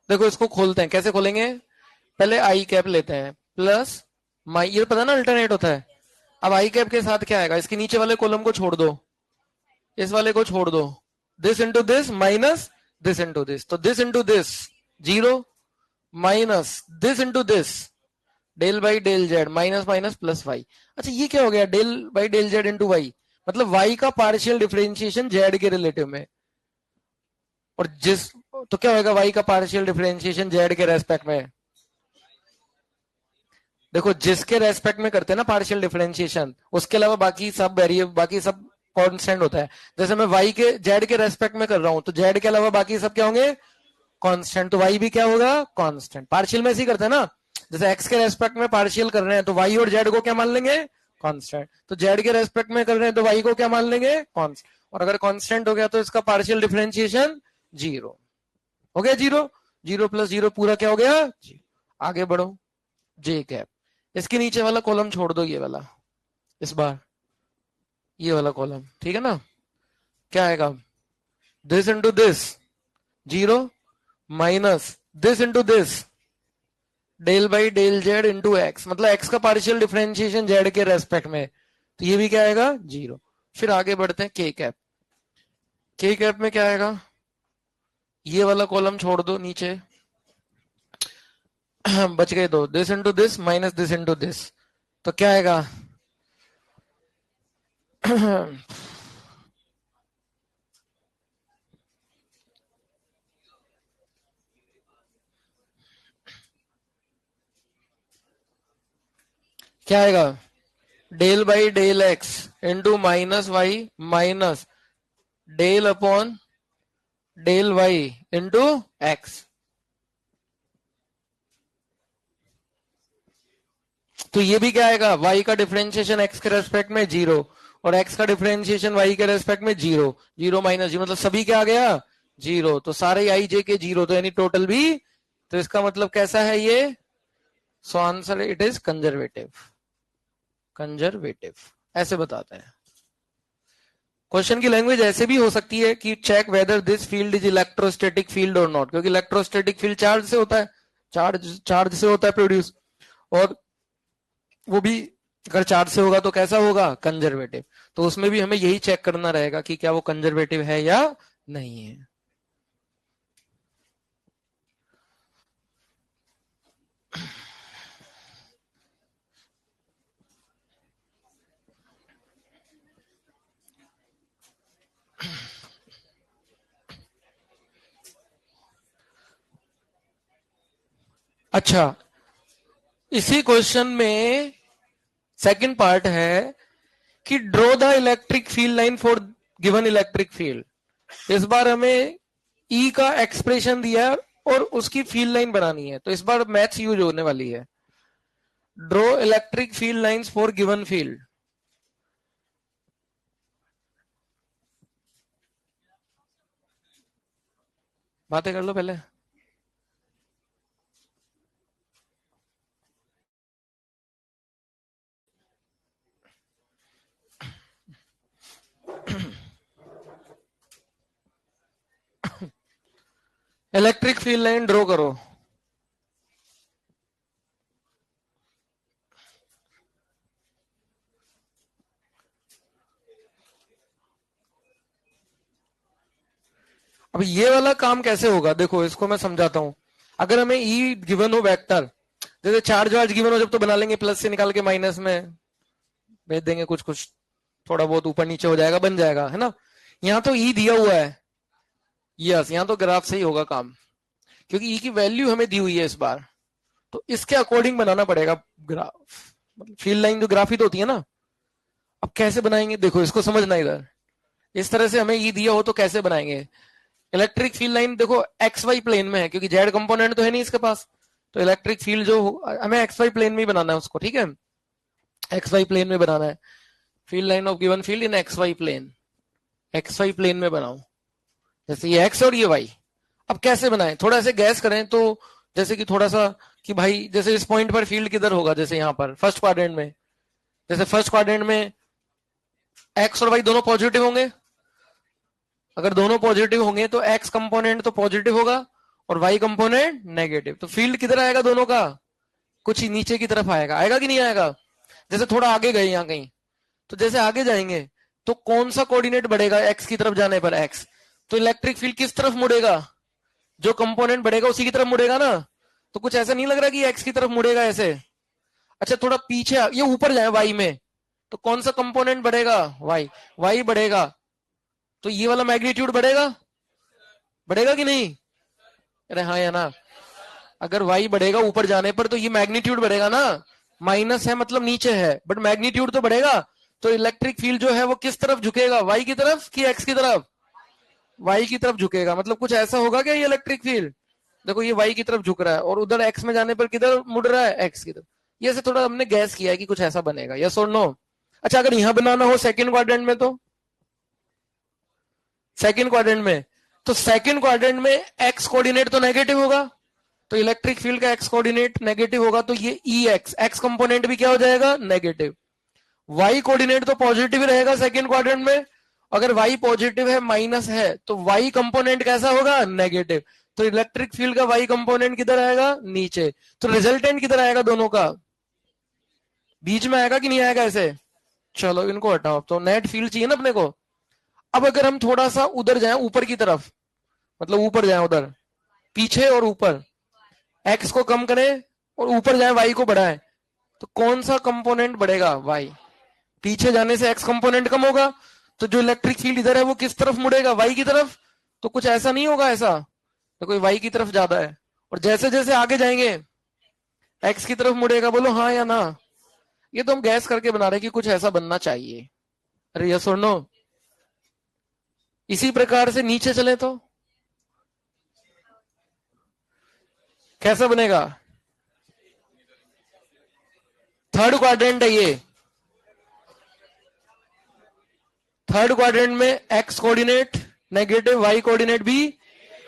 देखो इसको खोलते हैं, कैसे खोलेंगे, पहले आई कैप लेते हैं प्लस माई, ये पता ना अल्टरनेट होता है। अब आई कैप के साथ क्या आएगा, इसके नीचे वाले कॉलम को छोड़ दो, इस वाले को छोड़ दो, this into this minus this into this, तो this into this zero minus this into this del by del Z minus minus plus Y. अच्छा ये क्या हो गया, del by del Z into Y, मतलब वाई का पार्शियल डिफरेंशिएशन जेड के रिलेटिव में, और जिस, तो क्या होगा वाई का पार्शियल डिफरेंशिएशन जेड के रेस्पेक्ट में, देखो जिसके रेस्पेक्ट में करते हैं ना पार्शियल डिफरेंशिएशन, उसके अलावा बाकी सब वेरिएबल, बाकी सब कांस्टेंट होता है। जैसे मैं वाई के जेड के रेस्पेक्ट में कर रहा हूं, तो जेड के अलावा बाकी सब क्या होंगे कांस्टेंट, तो वाई भी क्या होगा कांस्टेंट। पार्शियल में ऐसे ही करते हैं ना, जैसे एक्स के रेस्पेक्ट में पार्शियल कर रहे हैं तो वाई और जेड को क्या मान लेंगे कांस्टेंट, तो जेड के रेस्पेक्ट में कर रहे हैं तो वाई को क्या मान लेंगे कांस्टेंट, और अगर कांस्टेंट हो गया तो इसका पार्शियल डिफरेंशिएशन जीरो हो गया, जीरो, जीरो प्लस जीरो पूरा क्या हो गया जीरो। आगे बढ़ो, जे कैप, इसके नीचे वाला कॉलम छोड़ दो, ये वाला इस बार, ये वाला कॉलम, ठीक है ना। क्या आएगा, this into this zero minus this into this del by del Z into x, मतलब एक्स का पार्शियल डिफरेंशिएशन जेड के रेस्पेक्ट में, तो ये भी क्या आएगा जीरो। फिर आगे बढ़ते हैं के कैप, के कैप में क्या आएगा, ये वाला कॉलम छोड़ दो नीचे, बच गए दो, this into this minus this into this, तो क्या आएगा क्या आएगा, del by del x into minus y minus del upon del y into x. तो ये भी क्या आएगा, y का डिफरेंशिएशन x के रेस्पेक्ट में जीरो, और x का डिफरेंशिएशन y के रेस्पेक्ट में जीरो, जीरो माइनस जीरो, मतलब सभी क्या आ गया जीरो, तो सारे आई जे के जीरो, तो यानी टोटल भी, तो इसका मतलब कैसा है ये, so answer it is conservative, conservative ऐसे बताते हैं। क्वेश्चन की लैंग्वेज ऐसे भी हो सकती है कि check whether this field is electrostatic field और नॉट, क्योंकि इलेक्ट्रोस्टैटिक फील्ड चार्ज से होता है, चार्ज चार्ज से होता है प्रोड्यूस, और वो भी अगर चार्ज से होगा तो कैसा होगा कंजर्वेटिव, तो उसमें भी हमें यही चेक करना रहेगा कि क्या वो कंजर्वेटिव है या नहीं है। अच्छा, इसी क्वेश्चन में सेकंड पार्ट है कि draw the electric field line for given electric field. इस बार हमें ई का एक्सप्रेशन दिया है और उसकी फील्ड लाइन बनानी है, तो इस बार मैथ्स यूज होने वाली है। Draw electric field lines for given field, बातें कर लो पहले। इलेक्ट्रिक फील्ड लाइन ड्रॉ करो। अब ये वाला काम कैसे होगा, देखो इसको मैं समझाता हूं। अगर हमें ई गिवन हो वेक्टर, जैसे चार्ज वार्ज गिवन हो जब तो बना लेंगे, प्लस से निकाल के माइनस में भेज देंगे, कुछ कुछ थोड़ा बहुत ऊपर नीचे हो जाएगा, बन जाएगा, है ना। यहां तो ई दिया हुआ है, यस, यहां तो ग्राफ से ही होगा काम, क्योंकि ई की वैल्यू हमें दी हुई है इस बार, तो इसके अकॉर्डिंग बनाना पड़ेगा ग्राफ। मतलब फील्ड लाइन जो ग्राफित होती है ना, अब कैसे बनाएंगे, देखो इसको समझना इधर। इस तरह से हमें ई दिया हो तो कैसे बनाएंगे। इलेक्ट्रिक फील्ड लाइन देखो एक्स वाई प्लेन में है, क्योंकि जेड कंपोनेंट तो है नहीं इसके पास, तो इलेक्ट्रिक फील्ड जो हमें एक्स वाई प्लेन में ही बनाना है उसको, ठीक है, एक्स वाई प्लेन में बनाना है। Field line of given field in x y plane, x y plane में बनाओ, जैसे ये एक्स और ये वाई। अब कैसे बनाएं, थोड़ा ऐसे गैस करें तो, जैसे कि थोड़ा सा कि भाई जैसे इस पॉइंट पर फील्ड किधर होगा, जैसे यहाँ पर फर्स्ट क्वाड्रेंट में, जैसे फर्स्ट क्वाड्रेंट में एक्स और वाई दोनों पॉजिटिव होंगे। अगर दोनों पॉजिटिव होंगे तो एक्स कंपोनेंट तो पॉजिटिव होगा और वाई कंपोनेंट नेगेटिव, तो फील्ड किधर आएगा दोनों का, कुछ ही नीचे की तरफ आएगा, आएगा कि नहीं आएगा। जैसे थोड़ा आगे गए यहाँ कहीं, तो जैसे आगे जाएंगे तो कौन सा कोऑर्डिनेट बढ़ेगा, एक्स की तरफ जाने पर एक्स, तो इलेक्ट्रिक फील्ड किस तरफ मुड़ेगा, जो कंपोनेंट बढ़ेगा उसी की तरफ मुड़ेगा ना। तो कुछ ऐसा नहीं लग रहा कि एक्स की तरफ मुड़ेगा ऐसे। अच्छा थोड़ा पीछे ये ऊपर जाए वाई में, तो कौन सा कंपोनेंट बढ़ेगा, वाई, वाई बढ़ेगा, तो ये वाला मैग्नीट्यूड बढ़ेगा, बढ़ेगा कि नहीं, अरे हाँ या ना। अगर वाई बढ़ेगा ऊपर जाने पर तो ये मैग्नीट्यूड बढ़ेगा ना, माइनस है मतलब नीचे है, बट मैग्नीट्यूड तो बढ़ेगा। तो इलेक्ट्रिक फील्ड जो है वो किस तरफ झुकेगा, वाई की तरफ कि एक्स की तरफ, वाई की तरफ झुकेगा। मतलब कुछ ऐसा होगा क्या, ये इलेक्ट्रिक फील्ड देखो ये वाई की तरफ झुक रहा है और उधर एक्स में जाने पर किधर मुड़ रहा है, एक्स की तरफ। ये से थोड़ा हमने गैस किया है कि कुछ ऐसा बनेगा, यस और नो। अच्छा अगर यहां बनाना हो सेकंड क्वाड्रेंट में, तो सेकंड क्वाड्रेंट में, तो सेकंड क्वाड्रेंट में एक्स कोऑर्डिनेट तो नेगेटिव होगा, तो इलेक्ट्रिक फील्ड का एक्स कोऑर्डिनेट नेगेटिव होगा, तो ये ई एक्स, एक्स कंपोनेंट भी क्या हो जाएगा, नेगेटिव। वाई कोऑर्डिनेट तो पॉजिटिव रहेगा सेकंड क्वाड्रेंट में, अगर वाई पॉजिटिव है माइनस है तो वाई कंपोनेंट कैसा होगा, नेगेटिव। तो इलेक्ट्रिक फील्ड का वाई कंपोनेंट किधर आएगा, नीचे। तो रिजल्टेंट किधर आएगा, दोनों का बीच में आएगा कि नहीं आएगा ऐसे। चलो इनको हटाओ, तो नेट फील्ड चाहिए ना अपने को। अब अगर हम थोड़ा सा उधर जाएं ऊपर की तरफ, मतलब ऊपर जाएं उधर, पीछे और ऊपर, एक्स को कम करें और ऊपर जाए वाई को बढ़ाएं, तो कौन सा कंपोनेंट बढ़ेगा, वाई। पीछे जाने से एक्स कंपोनेंट कम होगा, तो जो इलेक्ट्रिक फील्ड इधर है वो किस तरफ मुड़ेगा, वाई की तरफ। तो कुछ ऐसा नहीं होगा ऐसा, तो कोई वाई की तरफ ज्यादा है, और जैसे जैसे आगे जाएंगे एक्स की तरफ मुड़ेगा, बोलो हाँ या ना। ये तो हम गैस करके बना रहे कि कुछ ऐसा बनना चाहिए, अरे यस और नो। इसी प्रकार से नीचे चले तो कैसा बनेगा, थर्ड क्वाड्रेंट है ये, थर्ड क्वाड्रेंट में x coordinate negative, y coordinate भी,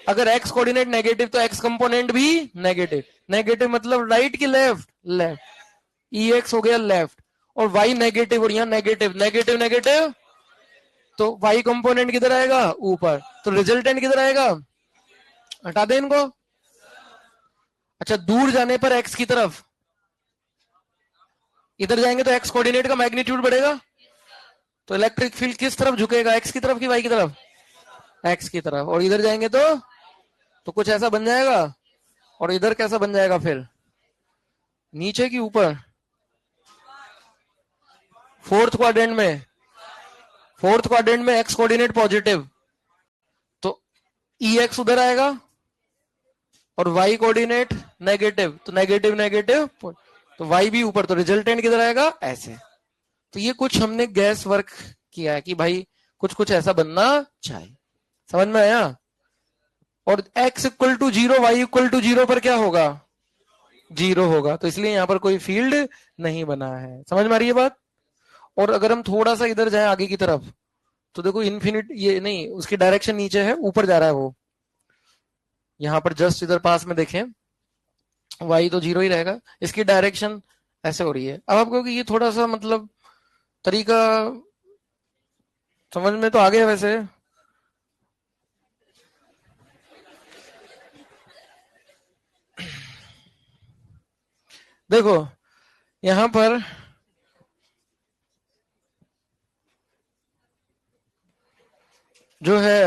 अगर एक्स कोऑर्डिनेट नेगेटिव तो एक्स कंपोनेंट भी नेगेटिव, नेगेटिव मतलब राइट की लेफ्ट, लेफ्ट, ई एक्स हो गया लेफ्ट, और वाई नेगेटिव, और यहाँ नेगेटिव नेगेटिव नेगेटिव, तो वाई कंपोनेंट किधर आएगा, ऊपर, तो रिजल्टेंट किधर आएगा, हटा दे इनको। अच्छा दूर जाने पर एक्स की तरफ, इधर जाएंगे तो एक्स कोऑर्डिनेट का मैग्नीट्यूड बढ़ेगा, तो इलेक्ट्रिक फील्ड किस तरफ झुकेगा, एक्स की तरफ कि वाई की तरफ, एक्स की तरफ। और इधर जाएंगे तो कुछ ऐसा बन जाएगा, और इधर कैसा बन जाएगा फिर, नीचे की ऊपर। फोर्थ क्वाड्रेंट में, फोर्थ क्वाड्रेंट में एक्स कोऑर्डिनेट पॉजिटिव, तो ई एक्स उधर आएगा, और वाई कोऑर्डिनेट नेगेटिव, तो नेगेटिव नेगेटिव, तो वाई भी ऊपर, तो रिजल्टेंट किधर आएगा, ऐसे। तो ये कुछ हमने गैस वर्क किया है कि भाई कुछ कुछ ऐसा बनना चाहिए, समझ में आया। और x equal to zero, y equal to zero पर क्या होगा, जीरो होगा, तो इसलिए यहां पर कोई फील्ड नहीं बना है, समझ में आ रही है बात। और अगर हम थोड़ा सा इधर जाएं आगे की तरफ, तो देखो इन्फिनिट, ये नहीं, उसकी डायरेक्शन नीचे है, ऊपर जा रहा है वो, यहां पर जस्ट इधर पास में देखें, y तो 0 ही रहेगा, इसकी डायरेक्शन ऐसे हो रही है। अब आपको कि ये थोड़ा सा मतलब तरीका समझ में तो आ गया वैसे। देखो यहां पर जो है,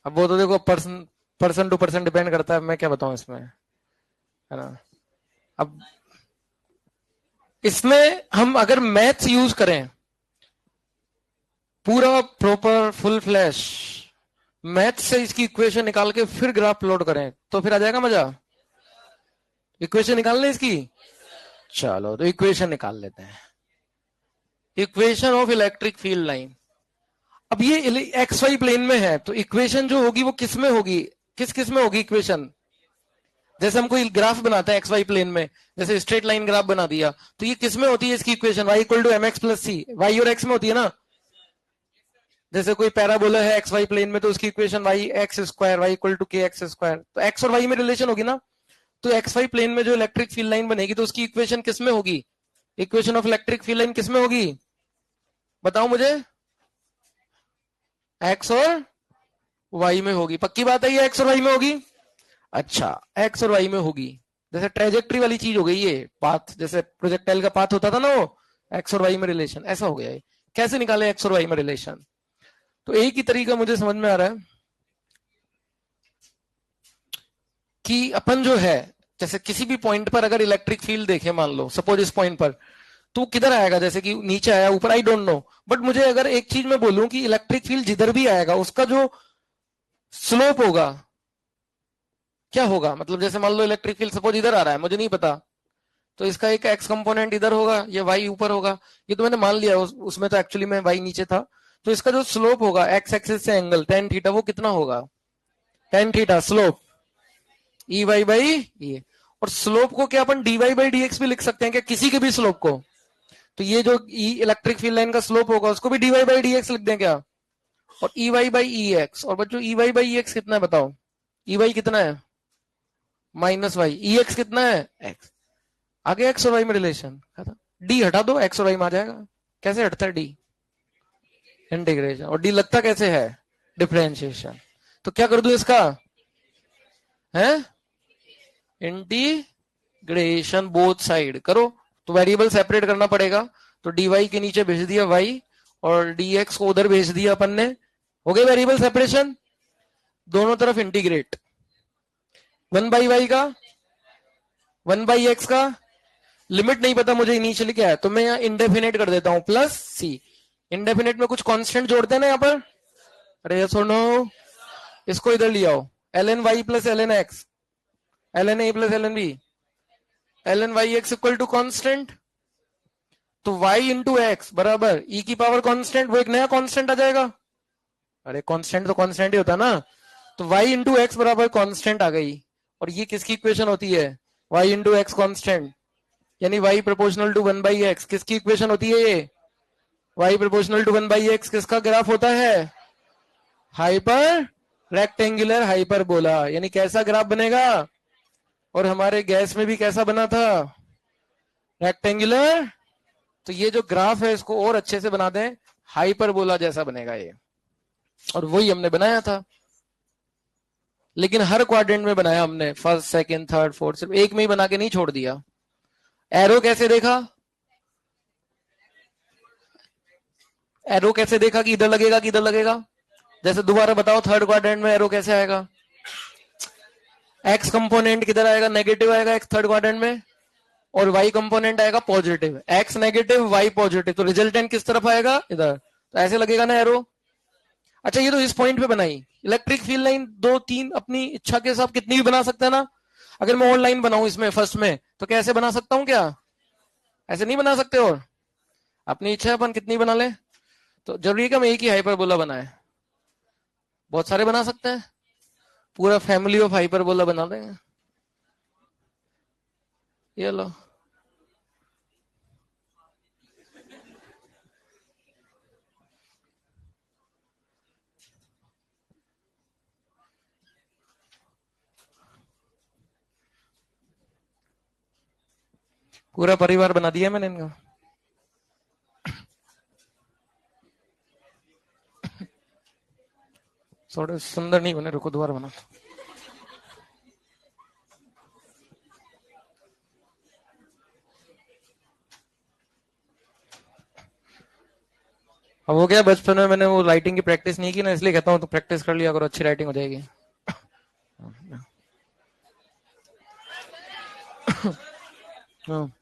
अब वो तो देखो person person to person depend करता है, मैं क्या बताऊं इसमें, है ना। अब इसमें हम अगर मैथ्स यूज करें, पूरा प्रॉपर फुल फ्लैश मैथ से इसकी इक्वेशन निकाल के फिर ग्राफ प्लॉट करें, तो फिर आ जाएगा मजा। इक्वेशन निकाल लें इसकी, चलो तो इक्वेशन निकाल लेते हैं। Equation of electric field line. अब ये एक्स वाई प्लेन में है, तो इक्वेशन जो होगी वो किस में होगी, किस किस में होगी इक्वेशन। जैसे हम कोई ग्राफ बनाते हैं एक्स वाई प्लेन में, जैसे स्ट्रेट लाइन ग्राफ बना दिया, तो ये किस में होती है इसकी equation, y equal to m x plus c, y और एक्स में होती है ना। जैसे कोई पैराबोला है एक्स वाई प्लेन में, तो उसकी equation y x square y equal to k x square, तो एक्स और वाई में रिलेशन होगी ना। तो एक्स वाई प्लेन में जो इलेक्ट्रिक फील्ड लाइन बनेगी, तो उसकी इक्वेशन किस में होगी, equation of electric field line किस में होगी, बताओ मुझे। एक्स और वाई में होगी, पक्की बात है ये एक्स और वाई में होगी। अच्छा, एक्स और वाई में होगी, जैसे ट्रेजेक्ट्री वाली चीज हो गई ये, पाथ जैसे प्रोजेक्टाइल का पाथ होता था ना वो, एक्स और वाई में रिलेशन ऐसा हो गया है। कैसे निकाले एक्स और वाई में रिलेशन, तो एक ही तरीका मुझे समझ में आ रहा है कि अपन जो है, जैसे किसी भी पॉइंट पर अगर इलेक्ट्रिक फील्ड देखे, मान लो सपोज इस पॉइंट पर, तो किधर आएगा, जैसे कि नीचे आया ऊपर, आई डोंट नो, बट मुझे अगर एक चीज मैं बोलूं कि इलेक्ट्रिक फील्ड जिधर भी आएगा उसका जो स्लोप होगा क्या होगा, मतलब जैसे मान लो इलेक्ट्रिक फील्ड सपोज इधर आ रहा है, मुझे नहीं पता, तो इसका एक एक्स कंपोनेंट इधर होगा, ये वाई ऊपर होगा, ये तो मैंने मान लिया, उसमें तो एक्चुअली में वाई नीचे था। तो इसका जो स्लोप होगा एक्स एक्सिस से एंगल टेन थीटा, वो कितना होगा, tan theta slope, E Y by ये। और स्लोप को क्या अपन D Y by D X भी लिख सकते हैं क्या, किसी के भी स्लोप को। तो ये जो इलेक्ट्रिक फील्ड लाइन का स्लोप होगा उसको भी d Y by D x लिख दें क्या। और e Y by e x, और बच्चों e Y by e x कितना है बताओ, ई वाई कितना है माइनस वाई, ई एक्स कितना है एक्स। आगे एक्स और वाई में रिलेशन, डी हटा दो एक्स और वाई में आ जाएगा। कैसे हटता है डी, इंटीग्रेशन, और डी लगता कैसे है डिफरेंशिएशन। तो क्या कर दूं इसका, है इंटीग्रेशन बोथ साइड करो, तो वेरिएबल सेपरेट करना पड़ेगा, तो डी वाई के नीचे भेज दिया वाई, और डी एक्स को उधर भेज दिया अपन ने, हो गया वेरिएबल सेपरेशन, दोनों तरफ इंटीग्रेट, वन बाई वाई का वन बाई एक्स का, लिमिट नहीं पता मुझे इनिशियली क्या है, तो मैं यहाँ इंडेफिनेट कर देता हूं प्लस सी। इंडेफिनेट में कुछ कांस्टेंट जोड़ते हैं ना यहाँ पर, अरे ये सुनो, इसको इधर ले आओ, l n y plus l n x, l n a plus l n b, l n y x equal to constant, तो y इंटू एक्स बराबर e की पावर कांस्टेंट, वो एक नया कांस्टेंट आ जाएगा, अरे कांस्टेंट तो कांस्टेंट ही होता ना, तो y इंटू एक्स बराबर कांस्टेंट आ गई। और ये किसकी इक्वेशन होती है, y इंटू एक्स कांस्टेंट, यानी y proportional to one by x, किसकी इक्वेशन होती है ये, y proportional to one by x किसका ग्राफ होता है, हाइपर रेक्टेंगुलर हाइपरबोला, यानी कैसा ग्राफ बनेगा, और हमारे गैस में भी कैसा बना था, रेक्टेंगुलर। तो ये जो ग्राफ है इसको और अच्छे से बना दें, हाइपरबोला जैसा बनेगा ये, और वही हमने बनाया था, लेकिन हर क्वाड्रेंट में बनाया हमने, फर्स्ट सेकंड थर्ड फोर्थ, सिर्फ एक में ही बना के नहीं छोड़ दिया। एरो कैसे देखा, एरो कैसे देखा कि इधर लगेगा कि इधर लगेगा, जैसे दोबारा बताओ थर्ड क्वाड्रेंट में एरो कैसे आएगा, एक्स कंपोनेंट किधर आएगा, नेगेटिव आएगा एक्स थर्ड क्वाड्रेंट में, और वाई कंपोनेंट आएगा positive, x negative y positive, तो रिजल्टेंट किस तरफ आएगा इधर, तो ऐसे लगेगा ना एरो। अच्छा ये तो इस पॉइंट पे बनाई, इलेक्ट्रिक फील्ड लाइन दो तीन अपनी इच्छा के हिसाब कितनी भी बना सकते हैं ना। अगर मैं ऑनलाइन बनाऊं इसमें फर्स्ट में, तो कैसे बना सकता हूं क्या, ऐसे नहीं बना सकते, और अपनी इच्छा अपन कितनी बना ले, तो जरूरी है कि हम एक ही हाइपरबोला बनाए, बहुत सारे बना सकते हैं, पूरा फैमिली ऑफ हाइपरबोला बना देंगे। ये लो, पूरा परिवार बना दिया मैंने इनका। थोड़े सुंदर नहीं बने, रुको दोबारा बना। अब वो क्या, बचपन में मैंने वो राइटिंग की प्रैक्टिस नहीं की ना, इसलिए कहता हूँ तो प्रैक्टिस कर लिया करो, अच्छी राइटिंग हो जाएगी। हाँ।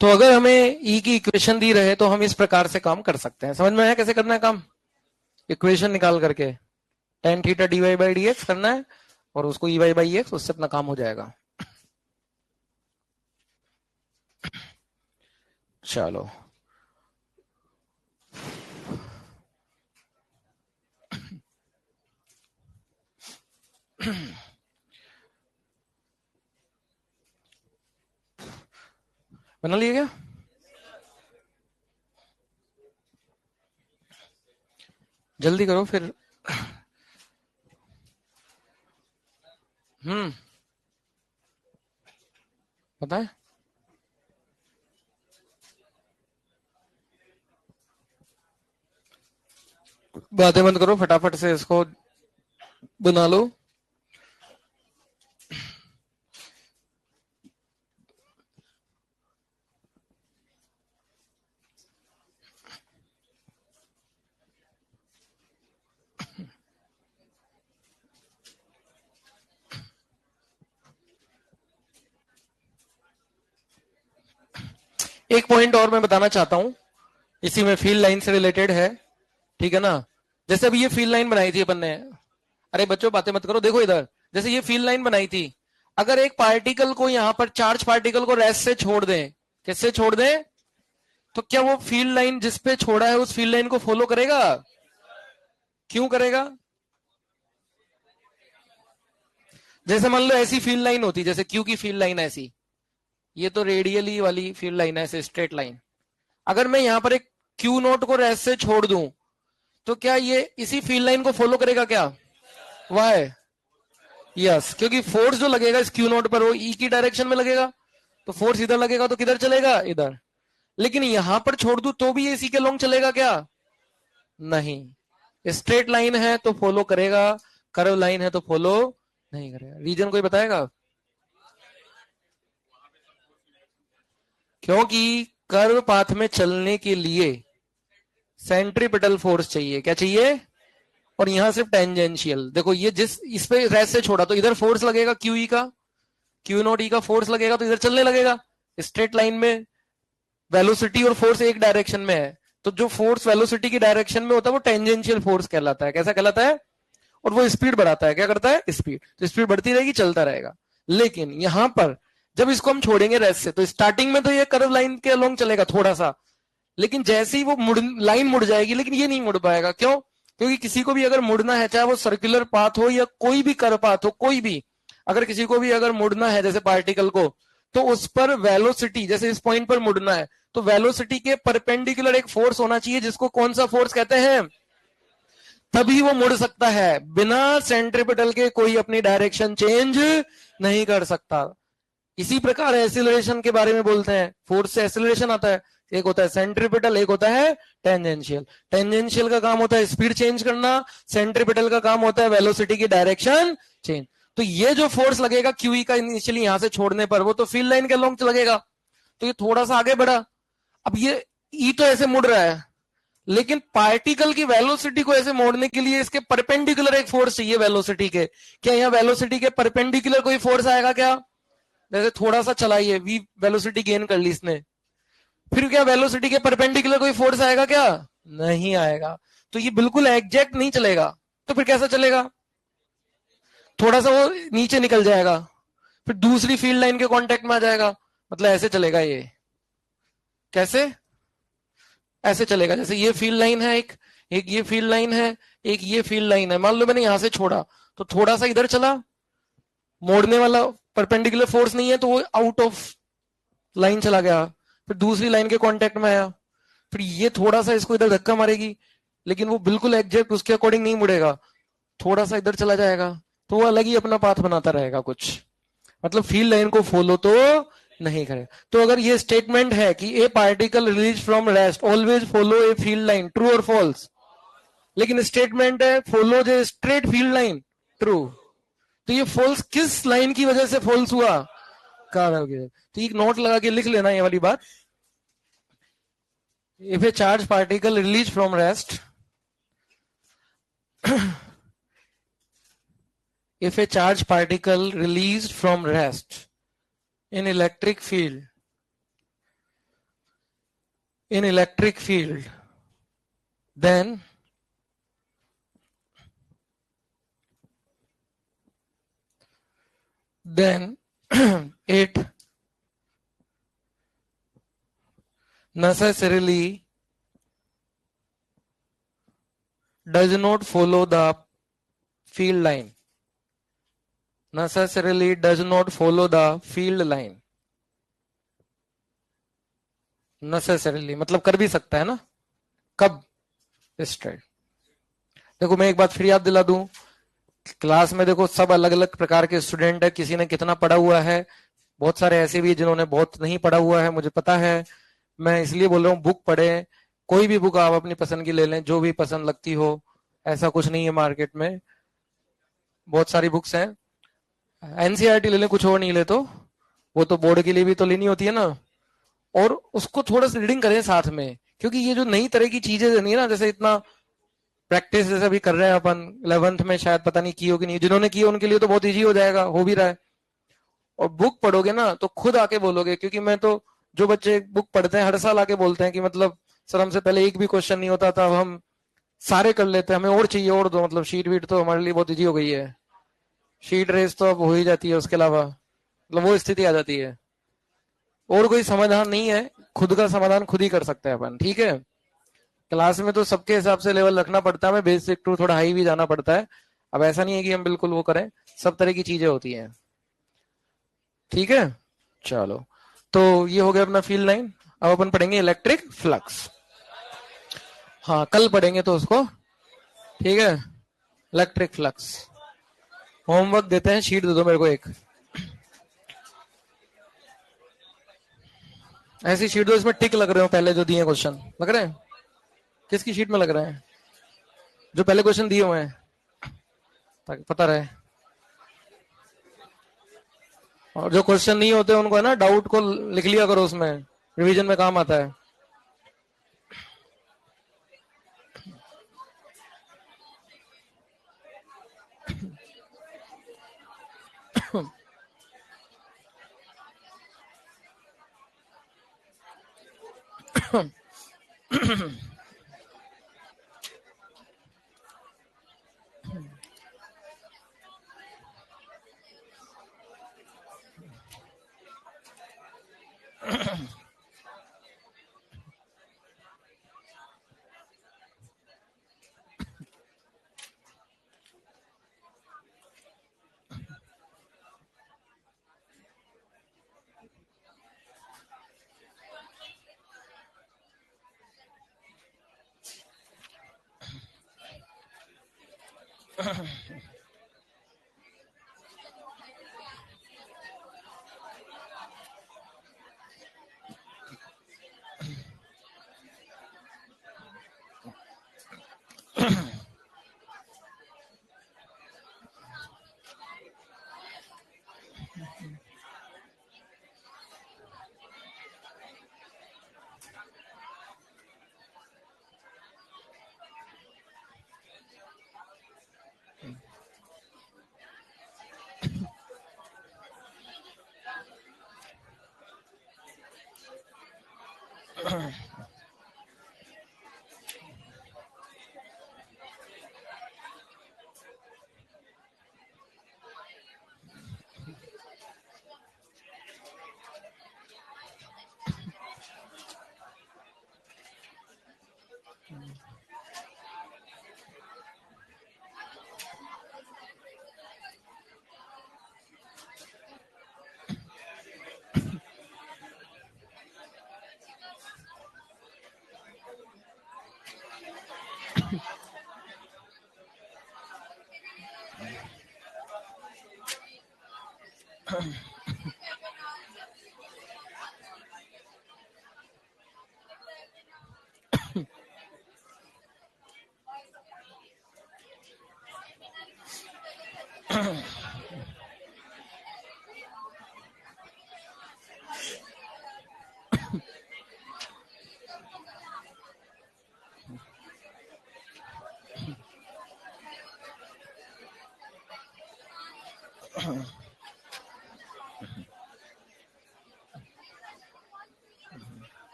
तो अगर हमें ई की इक्वेशन दी रहे तो हम इस प्रकार से काम कर सकते हैं। समझ में आया कैसे करना है काम? इक्वेशन निकाल करके tan theta dy by dx करना है और उसको ई वाई बाई एक्स, उससे अपना काम हो जाएगा। चलो बना लिया क्या? जल्दी करो फिर। पता है, बातें मत करो, फटाफट से इसको बना लो। एक पॉइंट और मैं बताना चाहता हूं, इसी में फील्ड लाइन से रिलेटेड है, ठीक है ना। जैसे अभी ये फील्ड लाइन बनाई थी अपन ने, अरे बच्चों बातें मत करो, देखो इधर, जैसे ये फील्ड लाइन बनाई थी, अगर एक पार्टिकल को यहां पर, चार्ज पार्टिकल को रेस्ट से छोड़ दें, किससे छोड़ दें, तो क्या वो फील्ड लाइन जिस पे छोड़ा है उस फील्ड लाइन को फॉलो करेगा? क्यों करेगा? जैसे मान लो ऐसी फील्ड लाइन होती, जैसे क्यू की फील्ड लाइन ऐसी, ये तो रेडियली वाली फील्ड लाइन है, ऐसे स्ट्रेट लाइन। अगर मैं यहां पर एक क्यू नोट को रेस्ट से छोड़ दूं, तो क्या ये इसी फील्ड लाइन को फॉलो करेगा क्या? वाई? यस, क्योंकि फोर्स जो लगेगा इस क्यू नोट पर वो ई की डायरेक्शन में लगेगा, तो फोर्स इधर लगेगा तो किधर चलेगा? इधर। लेकिन यहां पर छोड़ दूं तो भी ये इसी के लॉन्ग चलेगा क्या? नहीं। स्ट्रेट लाइन है तो फॉलो करेगा, कर्व लाइन है तो फॉलो नहीं करेगा। रीजन कोई बताएगा? क्योंकि कर्व पाथ में चलने के लिए सेंट्रीपिटल फोर्स चाहिए। क्या चाहिए? और यहां सिर्फ टेंजेंशियल। देखो ये जिस इस पे रेस्ट से छोड़ा तो इधर फोर्स लगेगा क्यू ई का, क्यू नॉट ई का फोर्स लगेगा तो इधर चलने लगेगा। स्ट्रेट लाइन में वेलोसिटी और फोर्स एक डायरेक्शन में है, तो जो फोर्स वेलोसिटी की डायरेक्शन में होता है वो टेंजेंशियल फोर्स कहलाता है। कैसा कहलाता है? और वो स्पीड बढ़ाता है। क्या करता है? स्पीड। तो स्पीड बढ़ती रहेगी, चलता रहेगा। लेकिन यहां पर जब इसको हम छोड़ेंगे रेस्ट से, तो स्टार्टिंग में तो ये कर्व लाइन के अलोंग चलेगा थोड़ा सा, लेकिन जैसे ही वो लाइन मुड़ जाएगी, लेकिन ये नहीं मुड़ पाएगा। क्यों? क्योंकि किसी को भी अगर मुड़ना है, चाहे वो सर्कुलर पाथ हो या कोई भी कर्व पाथ हो, कोई भी अगर किसी को भी अगर मुड़ना है जैसे पार्टिकल को, तो उस पर वेलोसिटी, जैसे इस पॉइंट पर मुड़ना है तो वेलोसिटी के परपेंडिकुलर एक फोर्स होना चाहिए, जिसको कौन सा फोर्स कहते हैं? तभी वो मुड़ सकता है। बिना सेंट्रीपिटल के कोई अपनी डायरेक्शन चेंज नहीं कर सकता। इसी प्रकार एक्सीलरेशन के बारे में बोलते हैं, फोर्स से एक्सीलरेशन आता है। एक होता है सेंट्रीपिटल, एक होता है टेंजेंशियल। टेंजेंशियल का काम होता है स्पीड चेंज करना, सेंट्रीपिटल का काम होता है वेलोसिटी की डायरेक्शन चेंज। तो ये जो फोर्स लगेगा क्यूई का इनिशियली यहां से छोड़ने पर, वो तो फील्ड लाइन के लॉन्ग लगेगा। तो ये थोड़ा सा आगे बढ़ा, अब ये ई तो ऐसे मुड़ रहा है, लेकिन पार्टिकल की वेलोसिटी को ऐसे मोड़ने के लिए इसके परपेंडिकुलर एक फोर्स चाहिए वेलोसिटी के। क्या यहाँ वेलोसिटी के परपेंडिकुलर कोई फोर्स आएगा क्या? जैसे थोड़ा सा चलाइए, वी वेलोसिटी गेन कर ली इसने, फिर क्या वेलोसिटी के परपेंडिकुलर कोई फोर्स आएगा क्या? नहीं आएगा। तो ये बिल्कुल एग्जैक्ट नहीं चलेगा। तो फिर कैसा चलेगा? थोड़ा सा वो नीचे निकल जाएगा, फिर दूसरी फील्ड लाइन के कांटेक्ट में आ जाएगा। मतलब ऐसे चलेगा ये। कैसे? ऐसे चलेगा, जैसे ये फील्ड लाइन है, एक एक ये फील्ड लाइन है, एक ये फील्ड लाइन है। मान लो मैंने यहां से छोड़ा तो थोड़ा सा इधर चला, मोड़ने वाला परपेंडिकुलर फोर्स नहीं है तो वो आउट ऑफ लाइन चला गया। फिर दूसरी लाइन के कांटेक्ट में आया, फिर ये थोड़ा सा इसको इधर धक्का मारेगी, लेकिन वो बिल्कुल एग्जैक्ट उसके अकॉर्डिंग नहीं मुड़ेगा, थोड़ा सा इधर चला जाएगा, तो वो अलग ही अपना पाथ बनाता रहेगा कुछ, मतलब फील्ड लाइन को फॉलो तो नहीं करे। तो अगर ये स्टेटमेंट है कि ए particle release from rest always follow a field line, true और फॉल्स, लेकिन स्टेटमेंट है follow a straight field line, true, तो ये फॉल्स किस लाइन की वजह से फॉल्स हुआ, कारण की। तो एक नोट लगा के लिख लेना ये वाली बात। If A charge particle release from rest, if a charged particle released from rest in electric field, then it necessarily does not follow the field line, necessarily does not follow the field line, necessarily मतलब कर भी सकता है ना, कब, स्ट्रेट। देखो मैं एक बात फिर याद दिला दूं, क्लास में देखो सब अलग अलग प्रकार के स्टूडेंट है, किसी ने कितना पढ़ा हुआ है, बहुत सारे ऐसे भी जिन्होंने बहुत नहीं पढ़ा हुआ है, मुझे पता है। मैं इसलिए बोल रहा हूँ बुक पढ़े, कोई भी बुक आप अपनी पसंद की ले लें, जो भी पसंद लगती हो, ऐसा कुछ नहीं है, मार्केट में बहुत सारी बुक्स हैं। एनसीईआरटी ले लें, कुछ और नहीं ले तो, वो तो बोर्ड के लिए भी तो लेनी होती है ना, और उसको थोड़ा सा रीडिंग करें साथ में, क्योंकि ये जो नई तरह की चीजें नहीं है ना, जैसे इतना प्रैक्टिस जैसे अभी कर रहे हैं अपन 11th में, शायद पता नहीं की हो कि नहीं, जिन्होंने की उनके लिए तो बहुत इजी हो जाएगा, हो भी रहा है। और बुक पढ़ोगे ना तो खुद आके बोलोगे, क्योंकि मैं तो, जो बच्चे बुक पढ़ते हैं हर साल आके बोलते हैं कि मतलब सर हमसे पहले एक भी क्वेश्चन नहीं होता था, अब हम सारे कर लेते हैं, हमें और चाहिए और दो, मतलब शीट वीट तो हमारे लिए बहुत इजी हो गई है, शीट रेस तो अब हो ही जाती है, उसके अलावा मतलब वो स्थिति आ जाती है, और कोई समाधान नहीं है, खुद का समाधान खुद ही कर सकते हैं अपन, ठीक है। क्लास में तो सबके हिसाब से लेवल रखना पड़ता है, हमें बेसिक टू थोड़ा हाई भी जाना पड़ता है, अब ऐसा नहीं है कि हम बिल्कुल वो करें, सब तरह की चीजें होती हैं, ठीक है। चलो, तो ये हो गया अपना फील्ड लाइन। अब अपन पढ़ेंगे इलेक्ट्रिक फ्लक्स, हाँ कल पढ़ेंगे तो उसको, ठीक है। इलेक्ट्रिक फ्लक्स होमवर्क देते हैं, शीट दे दो मेरे को एक ऐसी शीट दो, इसमें टिक लग रहे हो, पहले जो दिए क्वेश्चन लग रहे हैं, किसकी शीट में लग रहे हैं, जो पहले क्वेश्चन दिए हुए हैं, ताकि पता रहे, और जो क्वेश्चन नहीं होते उनको है ना, डाउट को लिख लिया करो, उसमें रिवीजन में काम आता है।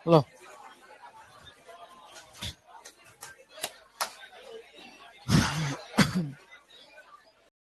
लो